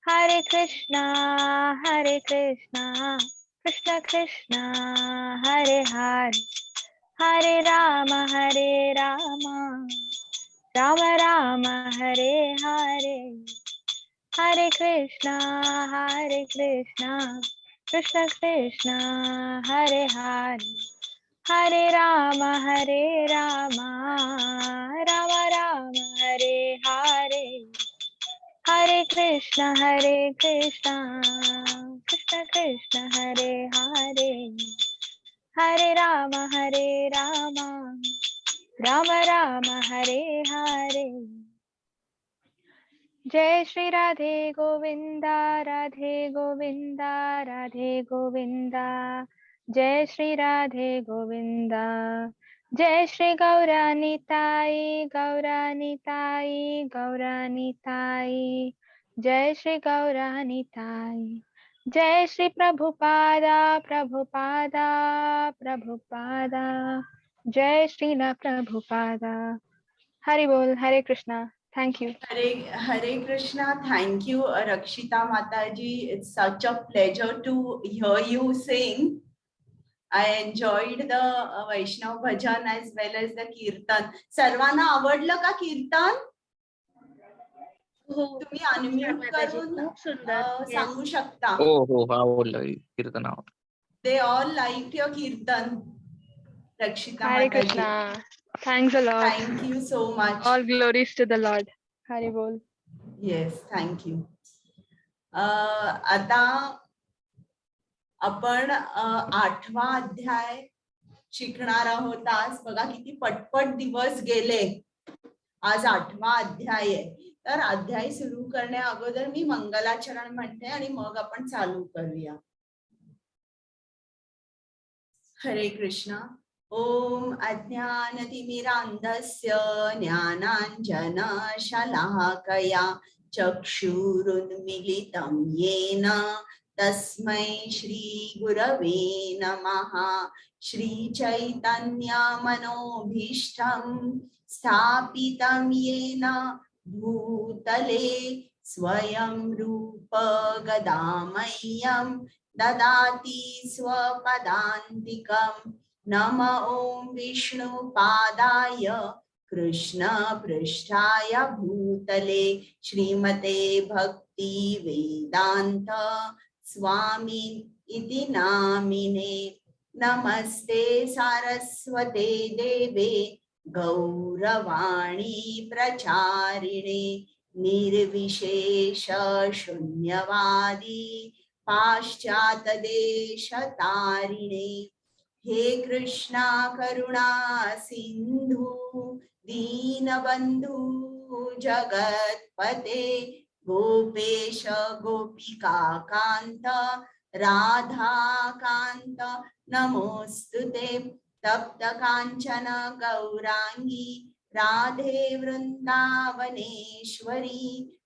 Hare Krishna, Krishna Krishna, Hare Hare, Hare Rama, Rama Rama, Hare Hare, Hare Krishna, Krishna Krishna, Hare Hare, Hare Rama, Rama Rama, Hare Hare. Hare Krishna, Krishna Krishna, Hare Hare, Hare Rama, Rama Rama, Hare Hare. Jai Shri Radhe Govinda, Radhe Govinda, Radhe Govinda. Jai Shri Radhe Govinda. Jai Shri Gauranitai, Gauranitai, Gauranitai. Jai Shri Gauranitai. Jai Shri Prabhupada, Prabhupada, Prabhupada. Jai Shri La Prabhupada. Hari Bol, Hare Krishna. Thank you. Hare Krishna. Thank you, Rakshita Mataji. It's such a pleasure to hear you sing. I enjoyed the Vaishnav Bhajan as well as the Kirtan. सर्वांना आवडलं का कीर्तन? तुम्ही unmute करून सांगू शकता. हो आवडलं कीर्तन. They all liked your Kirtan. Rakshita Hare Mataji. Krishna. Thanks a lot. Thank you so much. All glories to the Lord. Hari Bol. Yes, thank you. आता आपण 8वा अध्याय शिकणार आहोत. आज बघा किती पटपट दिवस गेले. आज 8वा अध्याय आहे. तर अध्याय सुरू करण्या अगोदर मी मंगलाचरण म्हणते आणि मग आपण चालू करूया. हरे कृष्णा. ओम अज्ञानतिमिरान्धस्य ज्ञानाञ्जन शलाकया चक्षुरुन्मीलितं येन तस्मै श्री गुरवे नमः. श्री चैतन्य मनोभीष्टं स्थापितं येन भूतले स्वयं रूप गदामह्यं ददाति स्वपदान्तिकं. नम ओं विष्णुपादाय कृष्ण पृष्ठाय भूतले श्रीमते भक्ति वेदांत स्वामी इति नामिने. नमस्ते सारस्वते देवे गौरवाणी प्रचारिणे निर्विशेष शून्यवादी पाश्चात देश तारिणे. हे कृष्णा करुणा सिंधु दीनबंधु जगतपते गोपेश गोपिका कांत राधा कांत नमोस्तुते. तप्त कांचन गौरांगी राधे वृंदावनेश्वरी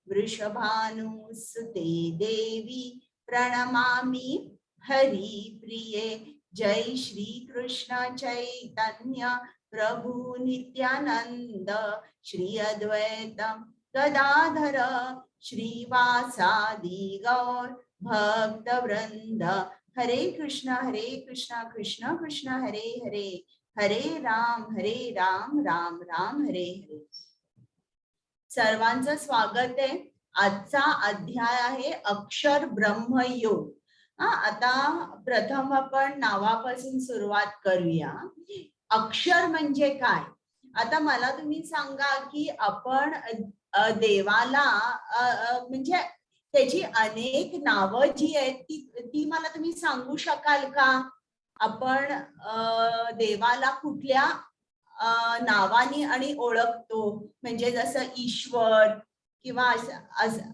वृषभानुसुते देवी प्रणमामि हरि प्रिये. जय श्री कृष्ण चैतन्य प्रभु नित्यानंद श्री अद्वैत गदाधर श्रीवासादि गौर भक्त वृंद. हरे कृष्णा कृष्ण कृष्ण हरे हरे हरे राम राम राम हरे हरे. सर्वांचं स्वागत आहे. आजचा अध्याय आहे अक्षर ब्रह्मयोग. आता प्रथम आपण नावापासून सुरुवात करूया. अक्षर म्हणजे काय? आता मला तुम्ही सांगा की आपण देवाला म्हणजे त्याची अनेक नावं जी आहेत ती मला तुम्ही सांगू शकाल का? आपण देवाला कुठल्या नावानी आणि ओळखतो? म्हणजे जसं ईश्वर किंवा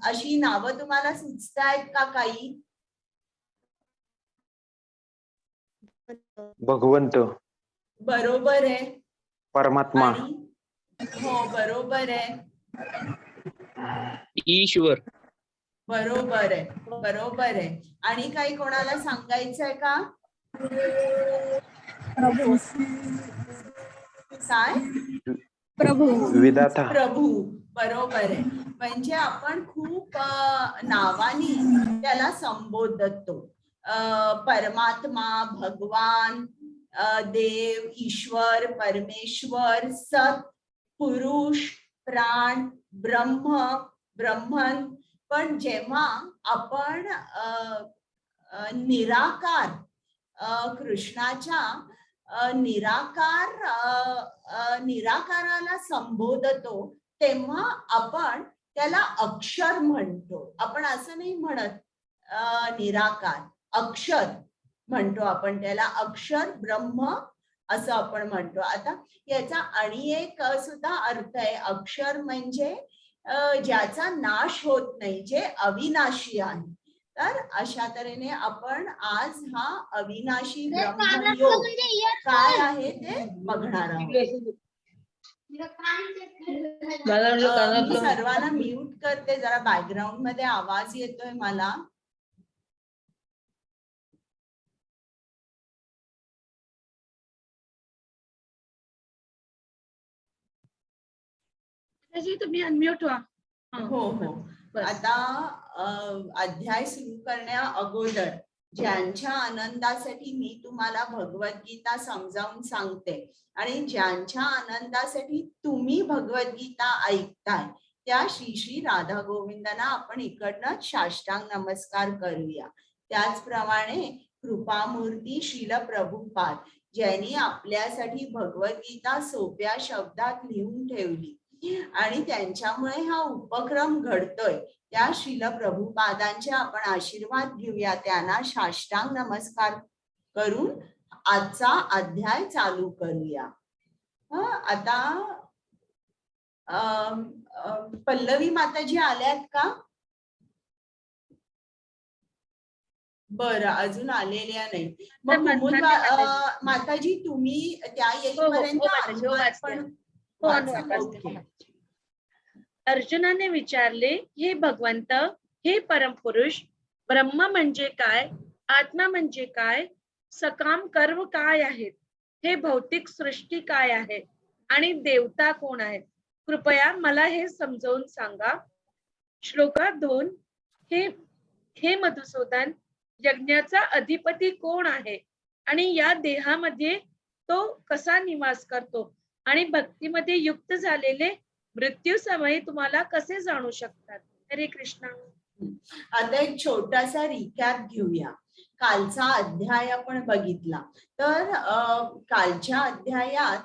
अशी नावं तुम्हाला सुचतायत का काही? भगवंत. बरोबर आहे. परमात्मा. हो बरोबर आहे. ईश्वर. बरोबर आहे. आणि काही कोणाला सांगायचंय का? काय? प्रभू. विधाता. प्रभू. बरोबर आहे. म्हणजे आपण खूप नावानी त्याला संबोधतो. परमात्मा, भगवान, देव, ईश्वर, परमेश्वर, सत, पुरुष, प्राण, ब्रह्म, ब्रह्मन. पण जेव्हा आपण निराकार कृष्णाच्या निराकाराला संबोधतो, तेव्हा आपण त्याला अक्षर म्हणतो. आपण असं नाही म्हणत निराकार, अक्षर म्हणतो आपण त्याला. अक्षर ब्रह्म असं आपण म्हणतो. आता याचा आणि एक सुद्धा अर्थ आहे. अक्षर म्हणजे ज्याचा नाश होत नाही, जे अविनाशी आहे. तर अशा तऱ्हेने आपण आज हा अविनाशी ब्रह्मयोग काय आहे ते बघणार आहोत. मी सर्वांना म्यूट करते, जरा बॅकग्राऊंड मध्ये आवाज येतोय मला. तुम्ही अनम्यूट व्हा. हो हो. आता अध्याय सुरू करण्या अगोदर ज्यांच्या आनंदासाठी मी तुम्हाला भगवद्गीता समजावून सांगते आणि ज्यांच्या आनंदासाठी तुम्ही भगवद्गीता ऐकताय, त्या श्री श्री राधा गोविंदांना आपण इकडनं साष्टांग नमस्कार करूया. त्याचप्रमाणे कृपामूर्ती श्रील प्रभुपाद, ज्यांनी आपल्यासाठी भगवद्गीता सोप्या शब्दात लिहून ठेवली आणि त्यांच्यामुळे हा उपक्रम घडतोय, त्या श्रील प्रभुपादांचे आपण आशीर्वाद घेऊया. त्यांना साष्टांग नमस्कार करून आजचा अध्याय चालू करूया. आता पल्लवी माताजी आल्यात का? बरं, अजून आलेल्या नाही. मग कुमुद माताजी तुम्ही त्या येईपर्यंत पण. अर्जुनाने विचारले, हे भगवंत, हे परमपुरुष, ब्रह्म म्हणजे काय, आत्मा म्हणजे काय, सकाम कर्म काय आहेत, हे भौतिक सृष्टी काय आहे आणि देवता कोण आहेत, कृपया मला हे समजावून सांगा. श्लोका 2. हे मधुसूदन, यज्ञाचा अधिपती कोण आहे आणि या देहामध्ये तो कसा निवास करतो आणि भक्तीमध्ये युक्त झालेले मृत्यू समय तुम्हाला कसे जाणू शकतात. हरे कृष्ण. आता एक छोटासा रिकॅप घेऊया. कालचा अध्याय आपण बघितला, तर कालच्या अध्यायात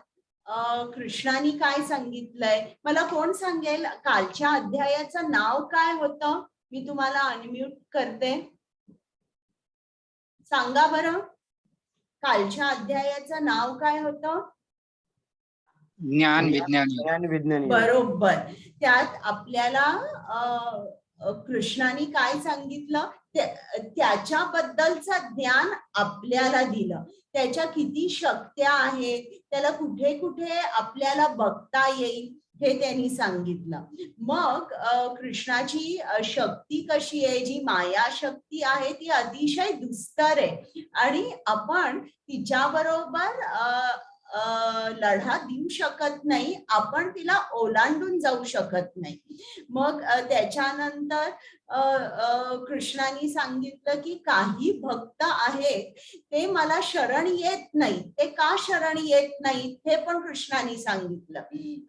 कृष्णाने काय सांगितलंय, मला कोण सांगेल कालच्या अध्यायाचं नाव काय होतं? मी तुम्हाला अनम्यूट करते, सांगा बरं. कालच्या अध्यायाचं नाव काय होतं? ज्ञान विज्ञानी. बरोबर. त्यात आपल्याला कृष्णाने काय सांगितलं, त्याच्याबद्दलचं ज्ञान आपल्याला दिलं. त्याच्या किती शक्त्या आहेत, त्याला कुठे कुठे आपल्याला बघता येईल हे त्यांनी सांगितलं. मग कृष्णाची शक्ती कशी आहे, जी माया शक्ती आहे ती अतिशय दुस्तर आहे आणि आपण तिच्याबरोबर लढा देऊ शकत नाही, आपण तिला ओलांडून जाऊ शकत नाही. मग त्याच्यानंतर कृष्णाने सांगितलं की काही भक्त आहेत ते मला शरण येत नाही. ते का शरण येत नाही हे पण कृष्णाने सांगितलं.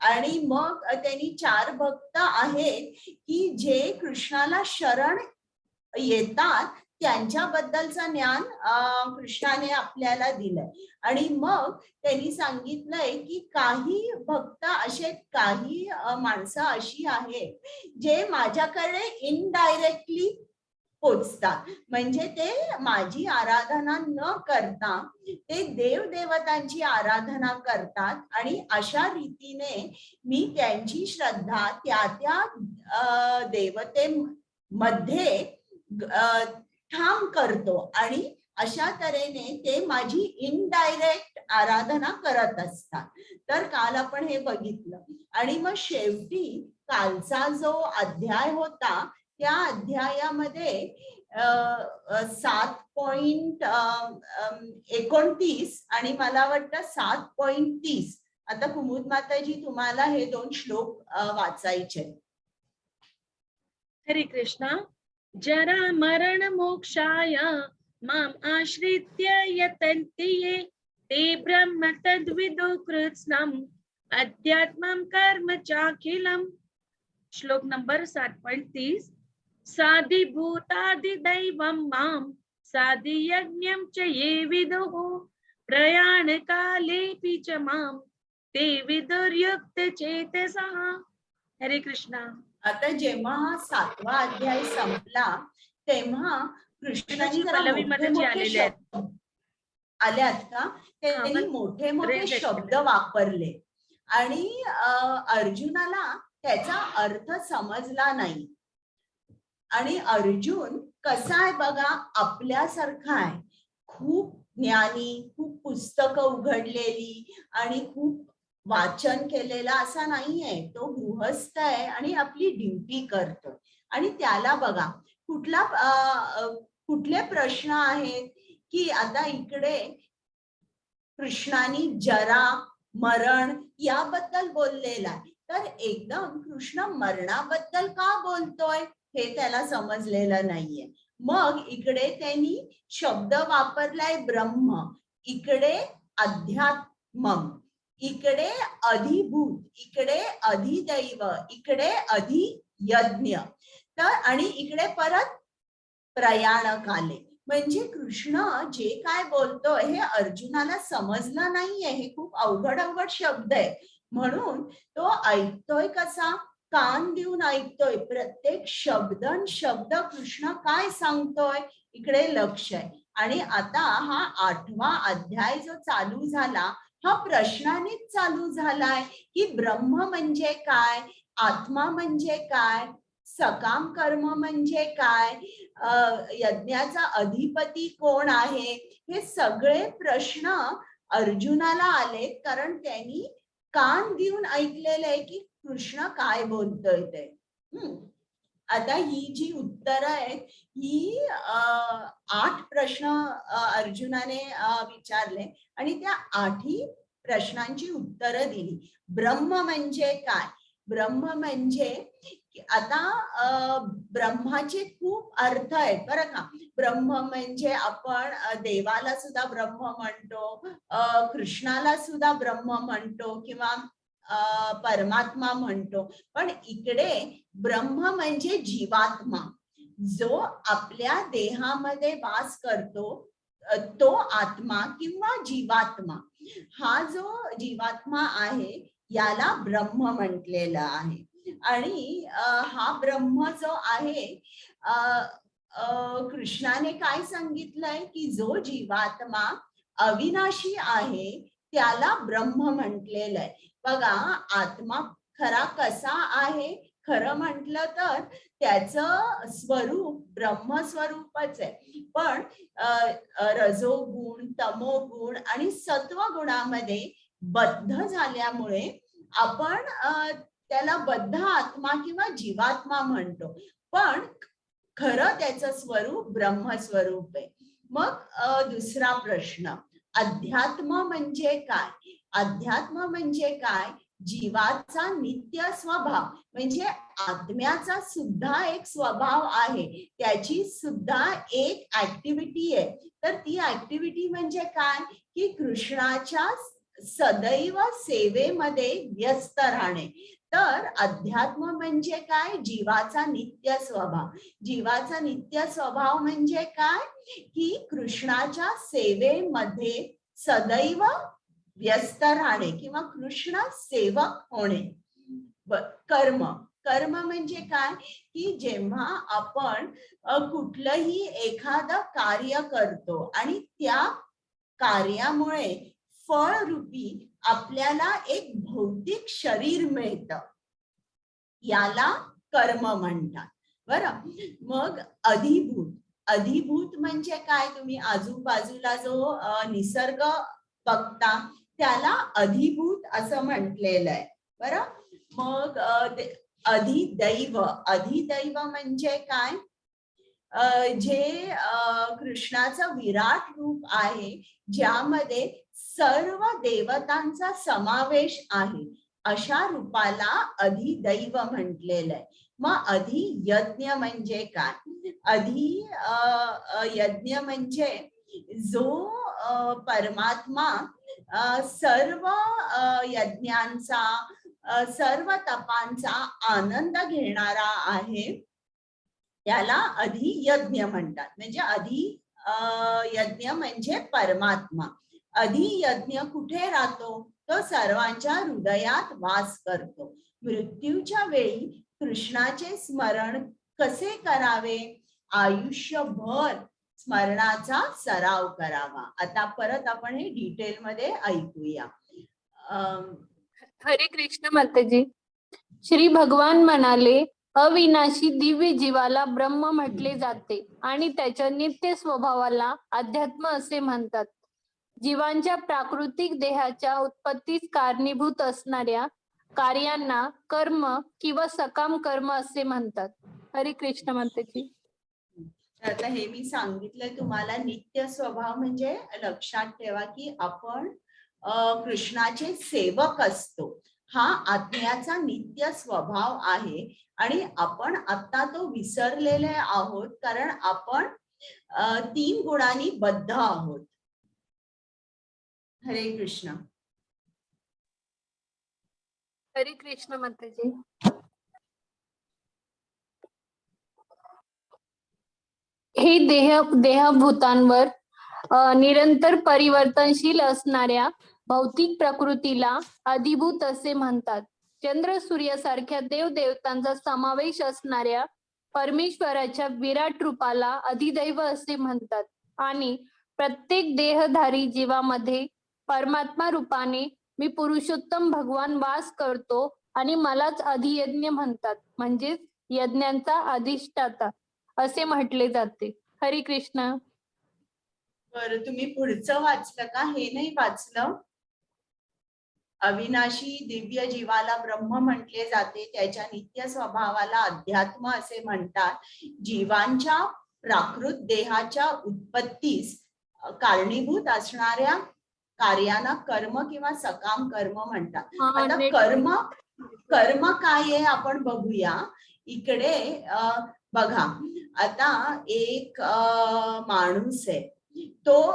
आणि मग त्यांनी 4 भक्त आहेत की जे कृष्णाला शरण येतात, त्यांच्याबद्दलचं ज्ञान कृष्णाने आपल्याला दिलंय. आणि मग त्यांनी सांगितलंय की काही भक्त असे, काही माणसं अशी आहेत जे माझ्याकडे इनडायरेक्टली पोचतात, म्हणजे ते माझी आराधना न करता ते देव देवतांची आराधना करतात आणि अशा रीतीने मी त्यांची श्रद्धा त्या त्या देवतेमध्ये ठाम करतो आणि अशा तऱ्हेने ते माझी इनडायरेक्ट आराधना करत असतात. तर काल आपण हे बघितलं. आणि मग शेवटी कालचा जो अध्याय होता त्या अध्यायामध्ये 7.29 आणि मला वाटतं 7.30 आता कुमुद माताजी तुम्हाला हे 2 श्लोक वाचायचे. हरे कृष्णा. जरा मरण मोक्षाय माम आश्रित्य यतन्ति ये ते ब्रह्म तद्विदु कृत्स्नम् अध्यात्मं कर्म चाखिलम्. श्लोक नंबर 7.30. साधि भूतादि दैवं माम साधि यज्ञं च ये विदुः प्रयाण कालेऽपि च माम ते विदुर्युक्त चेतसः. हरे कृष्णा. आता जेव्हा हा 7वा अध्याय संपला तेव्हा कृष्णाने जरा पल्लवी मोठे माताजी मोठे आलेले आहेत. शब्द आल्यात का त्यांनी पण मोठे मोठे रेंज शब्द वापरले आणि अर्जुनाला त्याचा अर्थ समजला नाही. आणि अर्जुन कसा आहे बघा, आपल्यासारखा आहे, खूप ज्ञानी, खूप पुस्तकं उघडलेली आणि खूप वाचन केलेला असा नाहीये. तो गृहस्थ आहे आणि आपली ड्युटी करतो. आणि त्याला बघा कुठले प्रश्न आहेत की आता इकडे कृष्णाने जरा मरण याबद्दल बोललेला आहे, तर एकदम कृष्ण मरणाबद्दल का बोलतोय हे त्याला समजलेलं नाहीये. मग इकडे त्यांनी शब्द वापरलाय ब्रह्म, इकडे अध्यात्मम, इकडे अधिभूत, इकडे अधिदैव, इकडे अधियज्ञ, तर आणि इकडे परत प्रयाणकाले. म्हणजे कृष्ण जे काय बोलतोय हे अर्जुनाला समजलं नाहीये. हे खूप अवघड शब्द आहे. म्हणून तो ऐकतोय कसा, कान देऊन ऐकतोय. प्रत्येक शब्द कृष्ण काय सांगतोय इकडे लक्ष आहे. आणि आता हा 8वा अध्याय जो चालू झाला हा प्रश्नानेच चालू झालाय की ब्रह्म म्हणजे काय, आत्मा म्हणजे काय, सकाम कर्म म्हणजे काय, यज्ञाचा अधिपती कोण आहे, हे सगळे प्रश्न अर्जुनाला आले. कारण त्यांनी कान देऊन ऐकलेलं आहे की कृष्ण काय बोलतोय ते. आता ही जी उत्तरं आहेत ही 8 प्रश्न अर्जुनाने विचारले आणि त्या 8ही प्रश्नांची उत्तरं दिली. ब्रह्म म्हणजे काय, ब्रह्म म्हणजे आता ब्रह्माचे खूप अर्थ आहेत बरं का. ब्रह्म म्हणजे आपण देवाला सुद्धा ब्रह्म म्हणतो, कृष्णाला सुद्धा ब्रह्म म्हणतो किंवा परमात्मा म्हणतो. पण इकडे ब्रह्म म्हणजे जीवात्मा, जो आपल्या देहामध्ये वास करतो तो आत्मा किंवा जीवात्मा. हा जो जीवात्मा आहे याला ब्रह्म म्हटलेलं आहे. आणि हा ब्रह्म जो आहे कृष्णाने काय सांगितलंय की जो जीवात्मा अविनाशी आहे त्याला ब्रह्म म्हटलेलं आहे. बघा, आत्मा खरा कसा आहे, खरं म्हटलं तर त्याचं स्वरूप ब्रह्मस्वरूपच आहे. पण रजोगुण, तमोगुण आणि सत्वगुणामध्ये बद्ध झाल्यामुळे आपण त्याला बद्ध आत्मा किंवा जीवात्मा म्हणतो. पण खरं त्याचं स्वरूप ब्रह्मस्वरूप आहे. मग दुसरा प्रश्न, अध्यात्म म्हणजे काय. अध्यात्म म्हणजे काय, जीवाचा नित्य स्वभाव, म्हणजे आत्म्याचा सुद्धा एक स्वभाव आहे, त्याची सुद्धा एक ऍक्टिव्हिटी आहे. तर ती ऍक्टिव्हिटी म्हणजे काय की कृष्णाच्या सदैव सेवेमध्ये व्यस्त राहणे. तर अध्यात्म म्हणजे काय, जीवाचा नित्य स्वभाव. जीवाचा नित्य स्वभाव म्हणजे काय की कृष्णाच्या सेवेमध्ये सदैव व्यस्त राहणे किंवा कृष्ण सेवक होणे. कर्म, कर्म म्हणजे काय की जेव्हा आपण कुठलंही एखादं कार्य करतो आणि त्या कार्यामुळे फळरूपी आपल्याला एक भौतिक शरीर मिळतं, याला कर्म म्हणतात बरं. मग अधिभूत, अधिभूत म्हणजे काय, तुम्ही आजूबाजूला जो निसर्ग बघता त्याला अधिभूत असं म्हटलेलं आहे बरं. मग अधिदैव, अधिदैव म्हणजे काय, जे कृष्णाचं विराट रूप आहे ज्यामध्ये सर्व देवतांचा समावेश आहे अशा रूपाला अधिदैव म्हटलेलं आहे. मग अधियज्ञ म्हणजे काय? यज्ञ म्हणजे जो परमात्मा सर्व यज्ञांचा सर्व तपांचा आनंद घेणारा आहे, त्याला अधियज्ञ म्हणतात. म्हणजे यज्ञ म्हणजे परमात्मा. अधियज्ञ कुठे राहतो? तो सर्वांच्या हृदयात वास करतो. मृत्यूच्या वेळी कृष्णाचे स्मरण कसे करावे? आयुष्यभर स्मरणाचा सराव करावा. आता परत आपण हे डिटेल मध्ये ऐकूया. हरे कृष्ण माताजी. श्री भगवान म्हणाले, अविनाशी दिव्य जीवाला ब्रह्म म्हटले जाते आणि त्याच्या नित्य स्वभावाला अध्यात्म असे म्हणतात. जीवांच्या प्राकृतिक देहाच्या उत्पत्तीस कारणीभूत असणाऱ्या कार्यांना कर्म किंवा सकाम कर्म असे म्हणतात. हरे कृष्ण माताजी. आता हे मी सांगितलंय तुम्हाला, नित्य स्वभाव म्हणजे लक्षात ठेवा की आपण कृष्णाचे सेवक असतो. हा आत्म्याचा नित्य स्वभाव आहे आणि आपण आता तो विसरलेले आहोत, कारण आपण 3 गुणांनी बद्ध आहोत. हरे कृष्ण. हरे कृष्ण माताजी. हे देहभूतांवर निरंतर परिवर्तनशील असणाऱ्या भौतिक प्रकृतीला अधिभूत असे म्हणतात. चंद्र सूर्यासारख्या देवदेवतांचा समावेश असणाऱ्या परमेश्वराच्या विराट रूपाला अधिदैव असे म्हणतात. आणि प्रत्येक देहधारी जीवामध्ये परमात्मा रूपाने मी पुरुषोत्तम भगवान वास करतो आणि मलाच अधियज्ञ म्हणतात, म्हणजेच यज्ञांचा अधिष्ठाता असे म्हटले जाते. हरे कृष्ण. बरं, तुम्ही पुढचं वाचलं का? हे नाही वाचलं? अविनाशी दिव्य जीवाला ब्रह्म म्हटले जाते, त्याच्या नित्य स्वभावाला अध्यात्म असे म्हणतात. जीवांच्या प्राकृत देहाच्या उत्पत्तीस कारणीभूत असणाऱ्या कार्यांना कर्म किंवा सकाम कर्म म्हणतात. आता कर्म काय आहे आपण बघूया. इकडे बघा, आता एक माणूस आहे, तो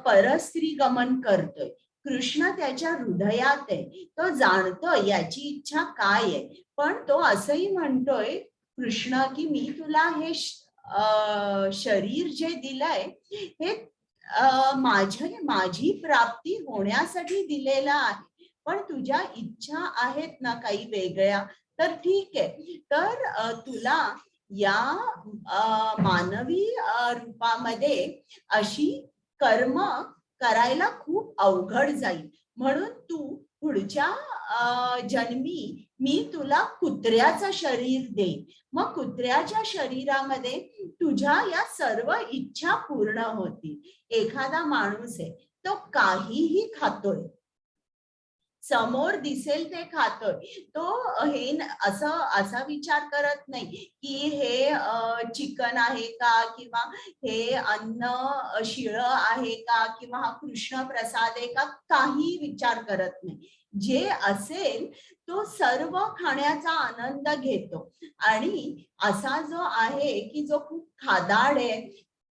परस्त्री गमन करतोय. कृष्ण त्याच्या हृदयात आहे, तो जाणतो याची इच्छा काय आहे, पण तो असंही म्हणतोय कृष्ण की मी तुला हे शरीर जे दिलंय हे माझी प्राप्ती होण्यासाठी दिलेलं आहे, पण तुझ्या इच्छा आहेत ना काही वेगळ्या, तर ठीक आहे. तर तुला या मानवी रूपामध्ये अशी कर्म करायला खूप अवघड जाईल, म्हणून तू पुढच्या जन्मी मी तुला कुत्र्याचं शरीर देईन. मग कुत्र्याच्या शरीरामध्ये तुझ्या या सर्व इच्छा पूर्ण होतील. एखादा माणूस आहे, तो काहीही खातोय, समोर दिसेल ते खातोय, तो हे असा विचार करत नाही की हे चिकन आहे का, किंवा हे अन्न शिळं आहे का, किंवा हा कृष्ण प्रसाद आहे का, काही विचार करत नाही. जे असेल तो सर्व खाण्याचा आनंद घेतो. आणि असा जो आहे की जो खूप खादाड आहे,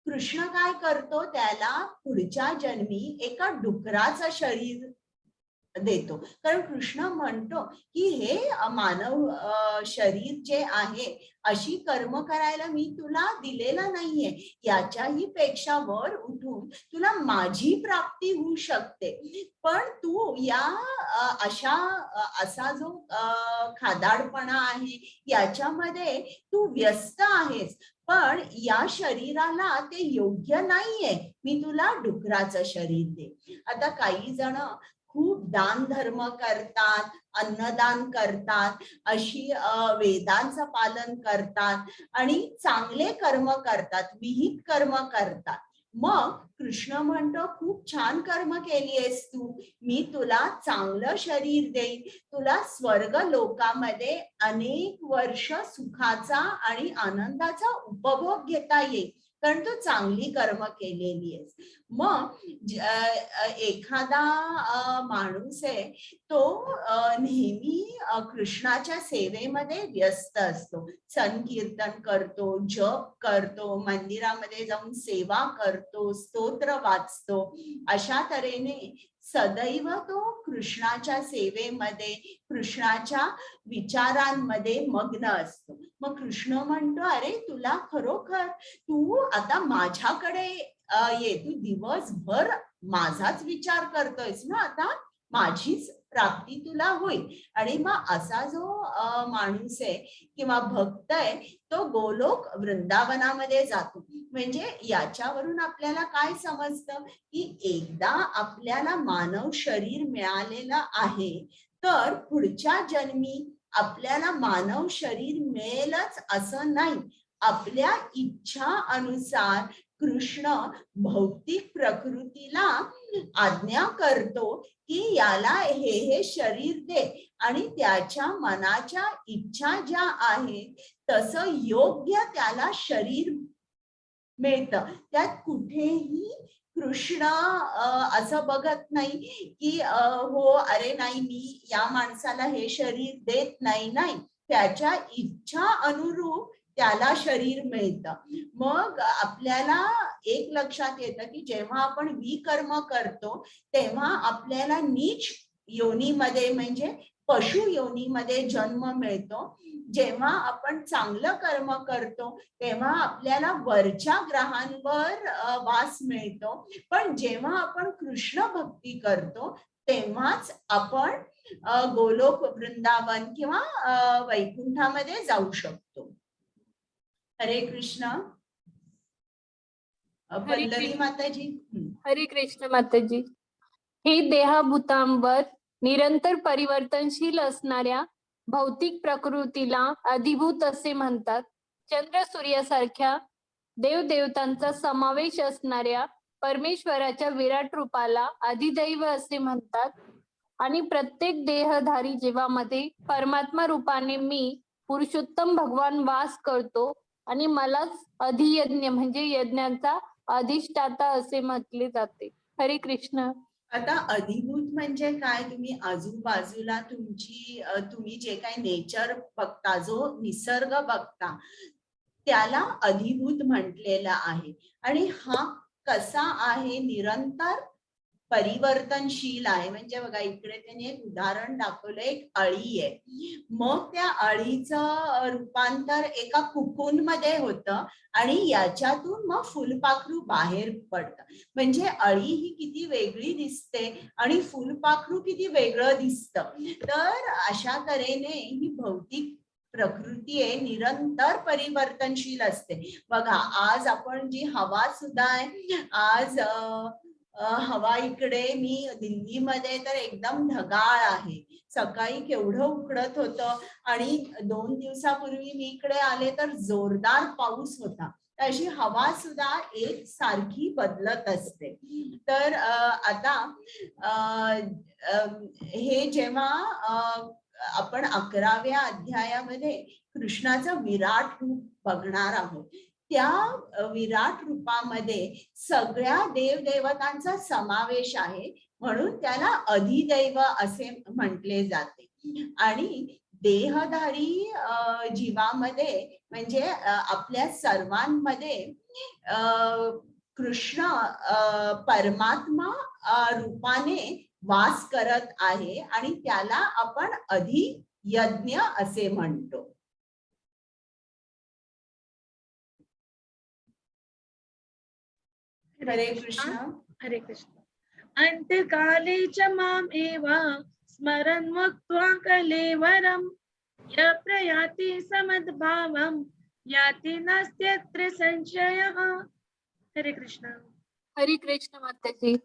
कृष्ण काय करतो, त्याला पुढच्या जन्मी एका डुकराचं शरीर देतो. कारण कृष्ण म्हणतो की हे मानव शरीर जे आहे, अशी कर्म करायला मी तुला दिलेलं नाहीये, याच्याही पेक्षा वर उठून तुला माझी प्राप्ती होऊ शकते, पण तू या असा जो खादाडपणा आहे याच्यामध्ये तू व्यस्त आहेस, पण या शरीराला ते योग्य नाहीये, मी तुला डुकराचं शरीर दे. आता काही जण खूप दान धर्म करतात, अन्नदान करतात, अशी वेदांचं पालन करतात आणि चांगले कर्म करतात, विहित कर्म करतात. मग कृष्ण म्हणतो खूप छान कर्म केली आहेस तू, मी तुला चांगलं शरीर देईन, तुला स्वर्ग लोकामध्ये अनेक वर्ष सुखाचा आणि आनंदाचा उपभोग घेता येईल, कारण तू चांगली कर्म केलेली आहेस. मग एखादा माणूस आहे तो नेहमी कृष्णाच्या सेवेमध्ये व्यस्त असतो, संकीर्तन करतो, जप करतो, मंदिरामध्ये जाऊन सेवा करतो, स्तोत्र वाचतो, अशा तऱ्हेने सदैव तो कृष्णाच्या सेवेमध्ये, कृष्णाच्या विचारांमध्ये मग्न असतो. मग कृष्ण म्हणतो, अरे तुला खरोखर तू आता माझ्याकडे ये, तू दिवसभर माझाच विचार करतोयस ना, आता माझीच प्राप्ती तुला होईल. आणि मग असा जो माणूस आहे किंवा भक्त आहे तो गोलोक वृंदावनामध्ये जातो. म्हणजे याच्यावरून आपल्याला काय समजतं की एकदा आपल्याला मानव शरीर मिळालेलं आहे तर पुढच्या जन्मी आपल्याला मानव शरीर मिळेलच असं नाही. आपल्या इच्छा अनुसार कृष्ण भौतिक प्रकृतीला आज्ञा करतो की याला हे शरीर दे, आणि त्याच्या मनाच्या इच्छा ज्या आहेत तसं योग्य त्याला शरीर मिळतं. त्यात कुठेही कृष्ण असं बघत नाही की हो अरे नाही मी या माणसाला हे शरीर देत नाही. नाही, त्याच्या इच्छा अनुरूप त्याला शरीर मिळतं. मग आपल्याला एक लक्षात येतं की जेव्हा आपण विकर्म करतो तेव्हा आपल्याला नीच योनीमध्ये म्हणजे पशु योनीमध्ये जन्म मिळतो. जेव्हा आपण चांगलं कर्म करतो तेव्हा आपल्याला वरच्या ग्रहांवर वास मिळतो. पण जेव्हा आपण कृष्ण भक्ती करतो तेव्हाच आपण गोलोक वृंदावन किंवा वैकुंठामध्ये जाऊ शकतो. हरे कृष्ण. पल्लवी माताजी. हरे कृष्ण माताजी. हे देहभूतांवर निरंतर परिवर्तनशील असणाऱ्या भौतिक प्रकृतीला अधिभूत असे म्हणतात. चंद्र सूर्यासारख्या देवदेवतांचा समावेश असणाऱ्या परमेश्वराच्या विराट रूपाला अधिदैव असे म्हणतात. आणि प्रत्येक देहधारी जीवामध्ये परमात्मा रूपाने मी पुरुषोत्तम भगवान वास करतो आणि मलाच अधियज्ञ म्हणजे यज्ञांचा अधिष्ठाता असे म्हटले जाते. हरे कृष्ण. आता अधिभूत म्हणजे काय? तुम्ही आजूबाजूला तुम्ही जे काही नेचर बघता, जो निसर्ग बघता त्याला अधिभूत म्हटलेलं आहे. आणि हा कसा आहे? निरंतर परिवर्तनशील आहे. म्हणजे बघा इकडे त्यांनी एक उदाहरण दाखवलं, एक अळी आहे. मग त्या अळीचं रूपांतर एका कुकून मध्ये होतं आणि याच्यातून मग फुलपाखरू बाहेर पडतं. म्हणजे अळी ही किती वेगळी दिसते आणि फुलपाखरू किती वेगळं दिसतं. तर अशा तऱ्हेने ही भौतिक प्रकृती आहे निरंतर परिवर्तनशील असते. बघा आज आपण जी हवा सुद्धा आहे, आज हवा इकडे मी दिल्लीमध्ये तर एकदम ढगाळ आहे. सकाळी केवढं उकडत होतं आणि 2 दिवसापूर्वी मी इकडे आले तर जोरदार पाऊस होता. अशी हवा सुद्धा एक सारखी बदलत असते. तर आता हे जेव्हा आपण 11व्या अध्यायामध्ये कृष्णाचं विराट रूप बघणार आहोत, त्या विराट रूपामध्ये सगळ्या देवदेवतांचा समावेश आहे, म्हणून त्याला अधिदैव असे म्हटले जाते. आणि देहधारी जीवामध्ये म्हणजे आपल्या सर्वांमध्ये कृष्ण परमात्मा रूपाने वास करत आहे आणि त्याला आपण अधियज्ञ असे म्हणतो. हरे कृष्ण. हरे कृष्ण. अंतकाले च माम एव स्मरन् मुक्त्वा कलेवरम् य प्रयाति समद्भावम् याति नास्त्यत्र संशयः. हरे कृष्ण. हरे कृष्ण माताजी.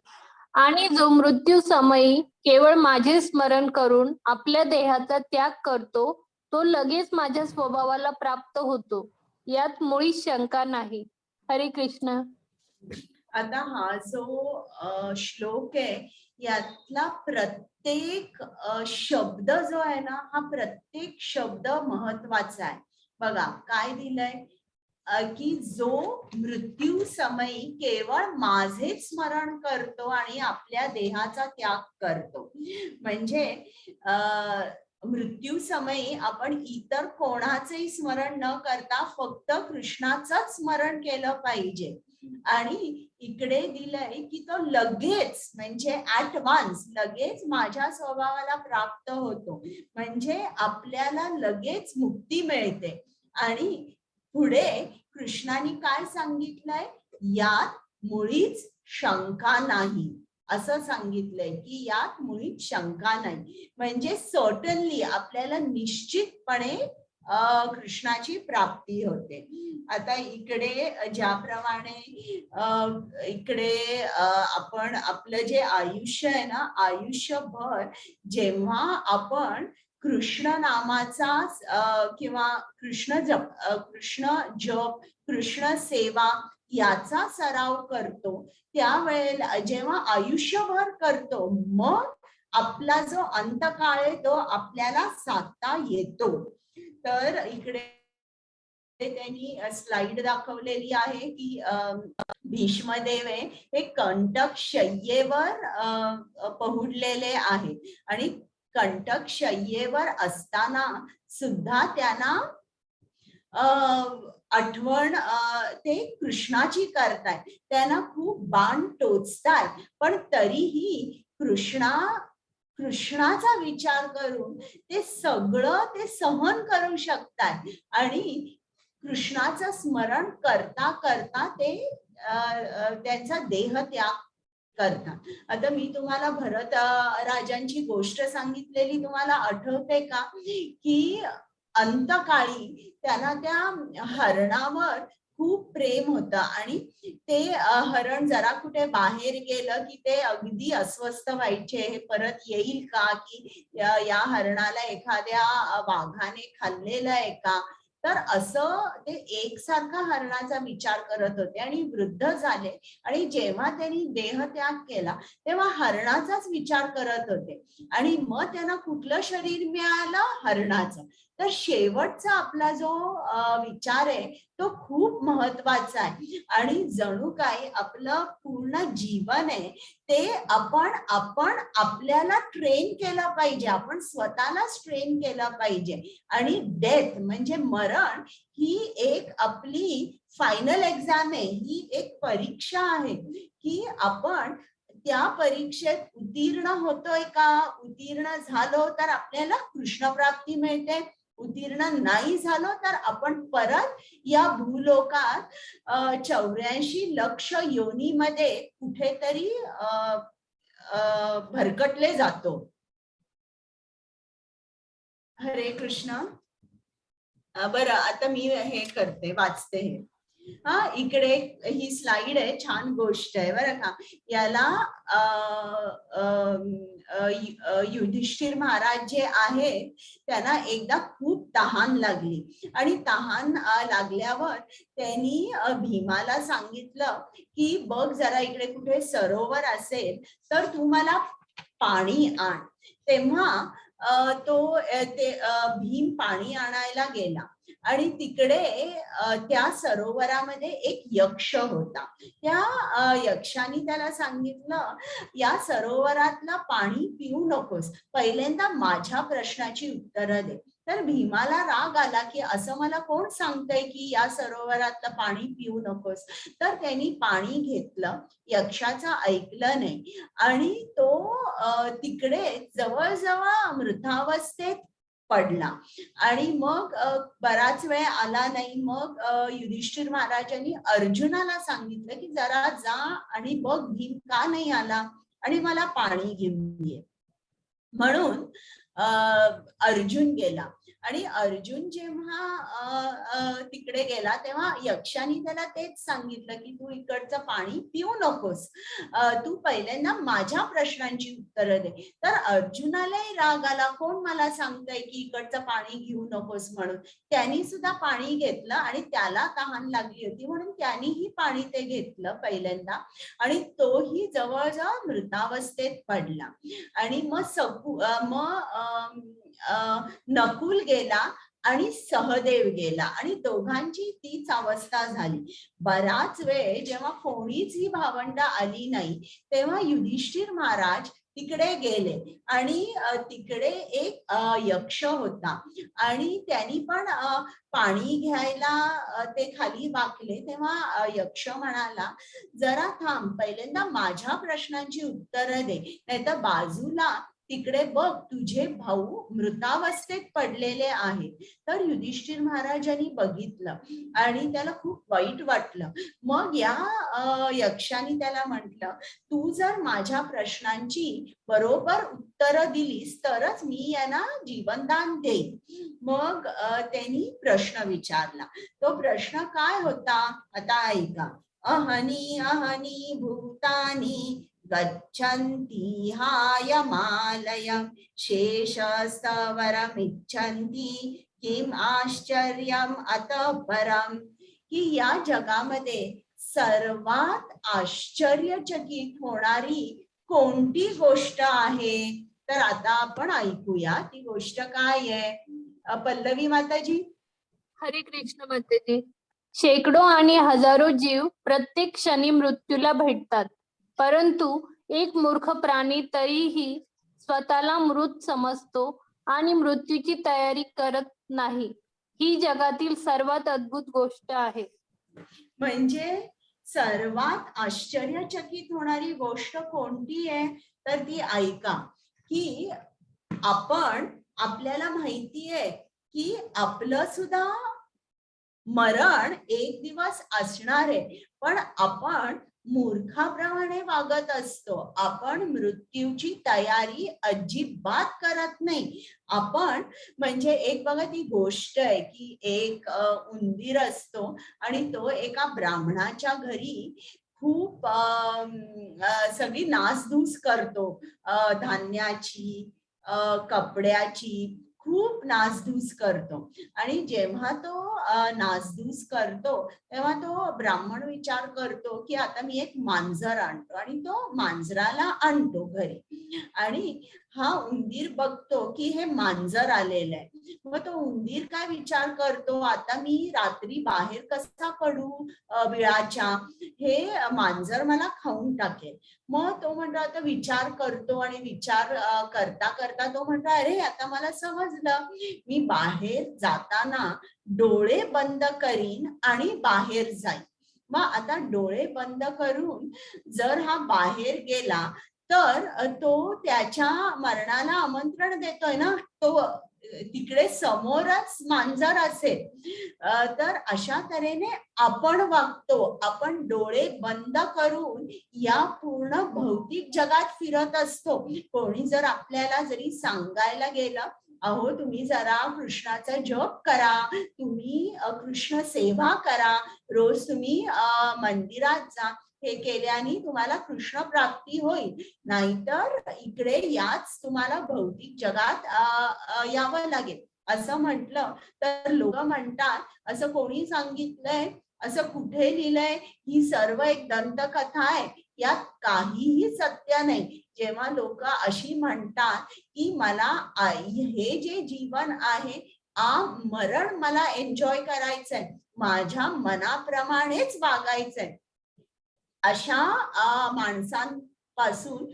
आणि जो मृत्यू समयी केवळ माझे स्मरण करून आपल्या देहाचा त्याग करतो तो लगेच माझ्या स्वभावाला प्राप्त होतो, यात मुळीच शंका नाही. हरे कृष्ण. आता हा जो श्लोक आहे यातला प्रत्येक शब्द जो आहे ना, हा प्रत्येक शब्द महत्वाचा आहे. बघा काय दिलंय, की जो मृत्यू समयी केवळ माझे स्मरण करतो आणि आपल्या देहाचा त्याग करतो. म्हणजे मृत्यू समयी आपण इतर कोणाचेही स्मरण न करता फक्त कृष्णाचंच स्मरण केलं पाहिजे. आणि इकडे दिलंय की तो लगेच म्हणजे ऍट वन्स लगेच माझ्या स्वभावाला प्राप्त होतो. म्हणजे आपल्याला लगेच मुक्ती मिळते. आणि पुढे कृष्णाने काय सांगितलंय, यात मुळीच शंका नाही असं सांगितलंय की यात मुळीच शंका नाही. म्हणजे सर्टनली आपल्याला निश्चितपणे कृष्णाची प्राप्ती होते. आता इकडे ज्याप्रमाणे इकडे आपण आपलं जे आयुष्य आहे ना, आयुष्यभर जेव्हा आपण कृष्ण नामाचा किंवा कृष्ण जप कृष्ण सेवा याचा सराव करतो, त्यावेळेला जेव्हा आयुष्यभर करतो, मग आपला जो अंतकाळ आहे तो आपल्याला साधता येतो. तर इकडे त्यांनी स्लाइड दाखवलेली आहे की भीष्मदेव हे कंटक शय्येवर पहुडलेले आहेत आणि कंटक शय्येवर असताना सुद्धा त्यांना आठवण ते कृष्णाची करताय. त्यांना खूप बाण टोचताय, पण तरीही कृष्णाचा विचार करून ते सगळं ते सहन करू शकतात आणि कृष्णाचं स्मरण करता करता ते त्यांचा देह त्याग करतात. आता मी तुम्हाला भरत राजांची गोष्ट सांगितलेली तुम्हाला आठवते का, की अंतकाळी त्यांना त्या हरणावर खूप प्रेम होतं आणि ते हरण जरा कुठे बाहेर गेलं की ते अगदी अस्वस्थ व्हायचे, हे परत येईल का, की या हरणाला एखाद्या वाघाने खाल्लेलं आहे का. तर असं ते एकसारखा हरणाचा विचार करत होते आणि वृद्ध झाले आणि जेव्हा त्यांनी देहत्याग केला तेव्हा हरणाचाच विचार करत होते आणि मग त्यांना कुठलं शरीर मिळालं, हरणाचं. तर शेवटचा आपला जो विचार आहे तो खूप महत्वाचा आहे आणि जणू काय आपलं पूर्ण जीवन आहे ते आपण आपल्याला ट्रेन केलं पाहिजे, आपण स्वतःलाच ट्रेन केलं पाहिजे. आणि डेथ म्हणजे मरण ही एक आपली फायनल एक्झाम आहे, ही एक परीक्षा आहे की आपण त्या परीक्षेत उत्तीर्ण होतोय का, उत्तीर्ण झालो तर आपल्याला कृष्ण प्राप्ती मिळते, उत्तीर्ण नाही झालो तर आपण परत या भूलोकात 84 लक्ष योनीमध्ये कुठेतरी भरकटले जातो. हरे कृष्ण. बरं, आता मी हे करते, वाचते हे. इकडे ही स्लाइड आहे, छान गोष्ट आहे बरं का. याला युधिष्ठिर महाराज जे आहेत त्यांना एकदा खूप तहान लागली आणि तहान लागल्यावर त्यांनी भीमाला सांगितलं की बघ जरा इकडे कुठे सरोवर असेल तर तू मला पाणी आण. तेव्हा तो भीम पाणी आणायला गेला आणि तिकडे त्या सरोवरामध्ये एक यक्ष होता. त्या यक्षाने त्याला सांगितलं, या सरोवरातलं पाणी पिऊ नकोस, पहिल्यांदा माझ्या प्रश्नाची उत्तरं दे. तर भीमाला राग आला की असं मला कोण सांगतंय की या सरोवरातलं पाणी पिऊ नकोस. तर त्यांनी पाणी घेतलं, यक्षाचं ऐकलं नाही आणि तो तिकडे जवळजवळ मृतावस्थेत पडला आणि मग बराच वेळ आला नाही. मग युधिष्ठिर महाराजांनी अर्जुनाला सांगितलं की जरा जा आणि बघ भीम का नाही आला आणि मला पाणी घेऊन ये. म्हणून अर्जुन गेला आणि अर्जुन जेव्हा तिकडे गेला तेव्हा यक्षाने त्याला तेच सांगितलं की तू इकडचं पाणी पिऊ नकोस, तू पहिल्यांदा माझ्या प्रश्नांची उत्तरं दे. तर अर्जुनालाही राग आला, कोण मला सांगतंय की इकडचं पाणी घेऊ नकोस म्हणून. त्यांनी सुद्धा पाणी घेतलं आणि त्याला तहान लागली होती म्हणून त्यांनीही पाणी ते घेतलं पहिल्यांदा आणि तोही जवळजवळ मृतावस्थेत पडला. आणि मग नकुल गेला आणि सहदेव गेला आणि दोघांची तीच अवस्था झाली. बराच वेळ जेव्हा कोणीच ही भावंड आली नाही तेव्हा युधिष्ठिर महाराज तिकडे गेले आणि तिकडे एक यक्ष होता आणि त्यांनी पण पाणी घ्यायला ते खाली वाकले तेव्हा यक्ष म्हणाला, जरा थांब, पहिल्यांदा माझ्या प्रश्नांची उत्तरं दे, नाहीतर बाजूला तिकडे बघ तुझे भाऊ मृतावस्थेत पडलेले आहेत. तर युधिष्ठिर महाराजांनी बघितलं आणि त्याला खूप वाईट वाटलं. मग या यक्षाने त्याला म्हटलं, तू जर माझ्या प्रश्नांची बरोबर उत्तरं दिलीस तरच मी यांना जीवनदान देईन. मग त्यांनी प्रश्न विचारला. तो प्रश्न काय होता आता ऐका. अहनी अहनी भूतानी गच्छन्ति हायमालयं शेषस्तवरमिच्छन्ति किम आश्चर्यम अतः परम. की या जगामध्ये सर्वात आश्चर्यचकित होणारी कोणती गोष्ट आहे, तर आता आपण ऐकूया ती गोष्ट काय आहे. पल्लवी माताजी. हरे कृष्ण मातेजी. शेकडो आणि हजारो जीव प्रत्येक क्षणी मृत्यूला भेटतात, परंतु एक मूर्ख प्राणी तरीही स्वतःला मृत समजतो आणि मृत्यूची तयारी करत नाही. ही जगातील सर्वात अद्भुत गोष्ट आहे. म्हणजे सर्वात आश्चर्यचकित होणारी गोष्ट कोणती आहे, तर ती ऐका. की आपल्याला माहिती आहे की आपलं सुद्धा मरण एक दिवस असणार आहे, पण आपण मूर्खाप्रमाणे वागत असतो. आपण मृत्यूची तयारी अजिबात करत नाही. आपण म्हणजे एक बघा ती गोष्ट आहे की एक उंदीर असतो आणि तो एका ब्राह्मणाच्या घरी खूप सगळी नासधूस करतो, धान्याची, कपड्याची खूप नासधूस करतो. आणि जेव्हा तो नासधूस करतो तेव्हा तो ब्राह्मण विचार करतो की आता मी एक मांजर आणतो आणि तो मांजराला आणतो घरी. आणि हा उंदीर बघतो की हे मांजर आलेलं आहे. मग तो उंदीर काय विचार करतो, आता मी रात्री बाहेर कसा पडू बिळाच्या, हे मांजर मला खाऊन टाकेल. मग तो म्हणतो, आता विचार करतो आणि विचार करता करता तो म्हणतो, अरे आता मला समजलं, मी बाहेर जाताना डोळे बंद करीन आणि बाहेर जाईन. मग आता डोळे बंद करून जर हा बाहेर गेला तर तो त्याच्या मरणाला आमंत्रण देतोय ना, तो तिकडे समोरच मांजर असेल. तर अशा तऱ्हेने आपण वागतो. आपण डोळे बंद करून या पूर्ण भौतिक जगात फिरत असतो. कोणी जर आपल्याला जरी सांगायला गेलं, अहो तुम्ही जरा कृष्णाचा जप करा, तुम्ही कृष्ण सेवा करा, रोज तुम्ही मंदिरात जा, हे केल्याने तुम्हाला कृष्ण प्राप्ती होईल, नाहीतर इकडे याच तुम्हाला भौतिक जगात यावं लागेल, असं म्हटलं तर लोक म्हणतात, असं कोणी सांगितलंय, असं कुठे लिहिलंय, ही सर्व एक दंतकथा आहे, यात काहीही सत्य नाही. जेव्हा लोक अशी म्हणतात की मला हे जे जीवन आहे, मरण मला एन्जॉय करायचंय, माझ्या मनाप्रमाणेच वागायचंय, अशा माणसांपासून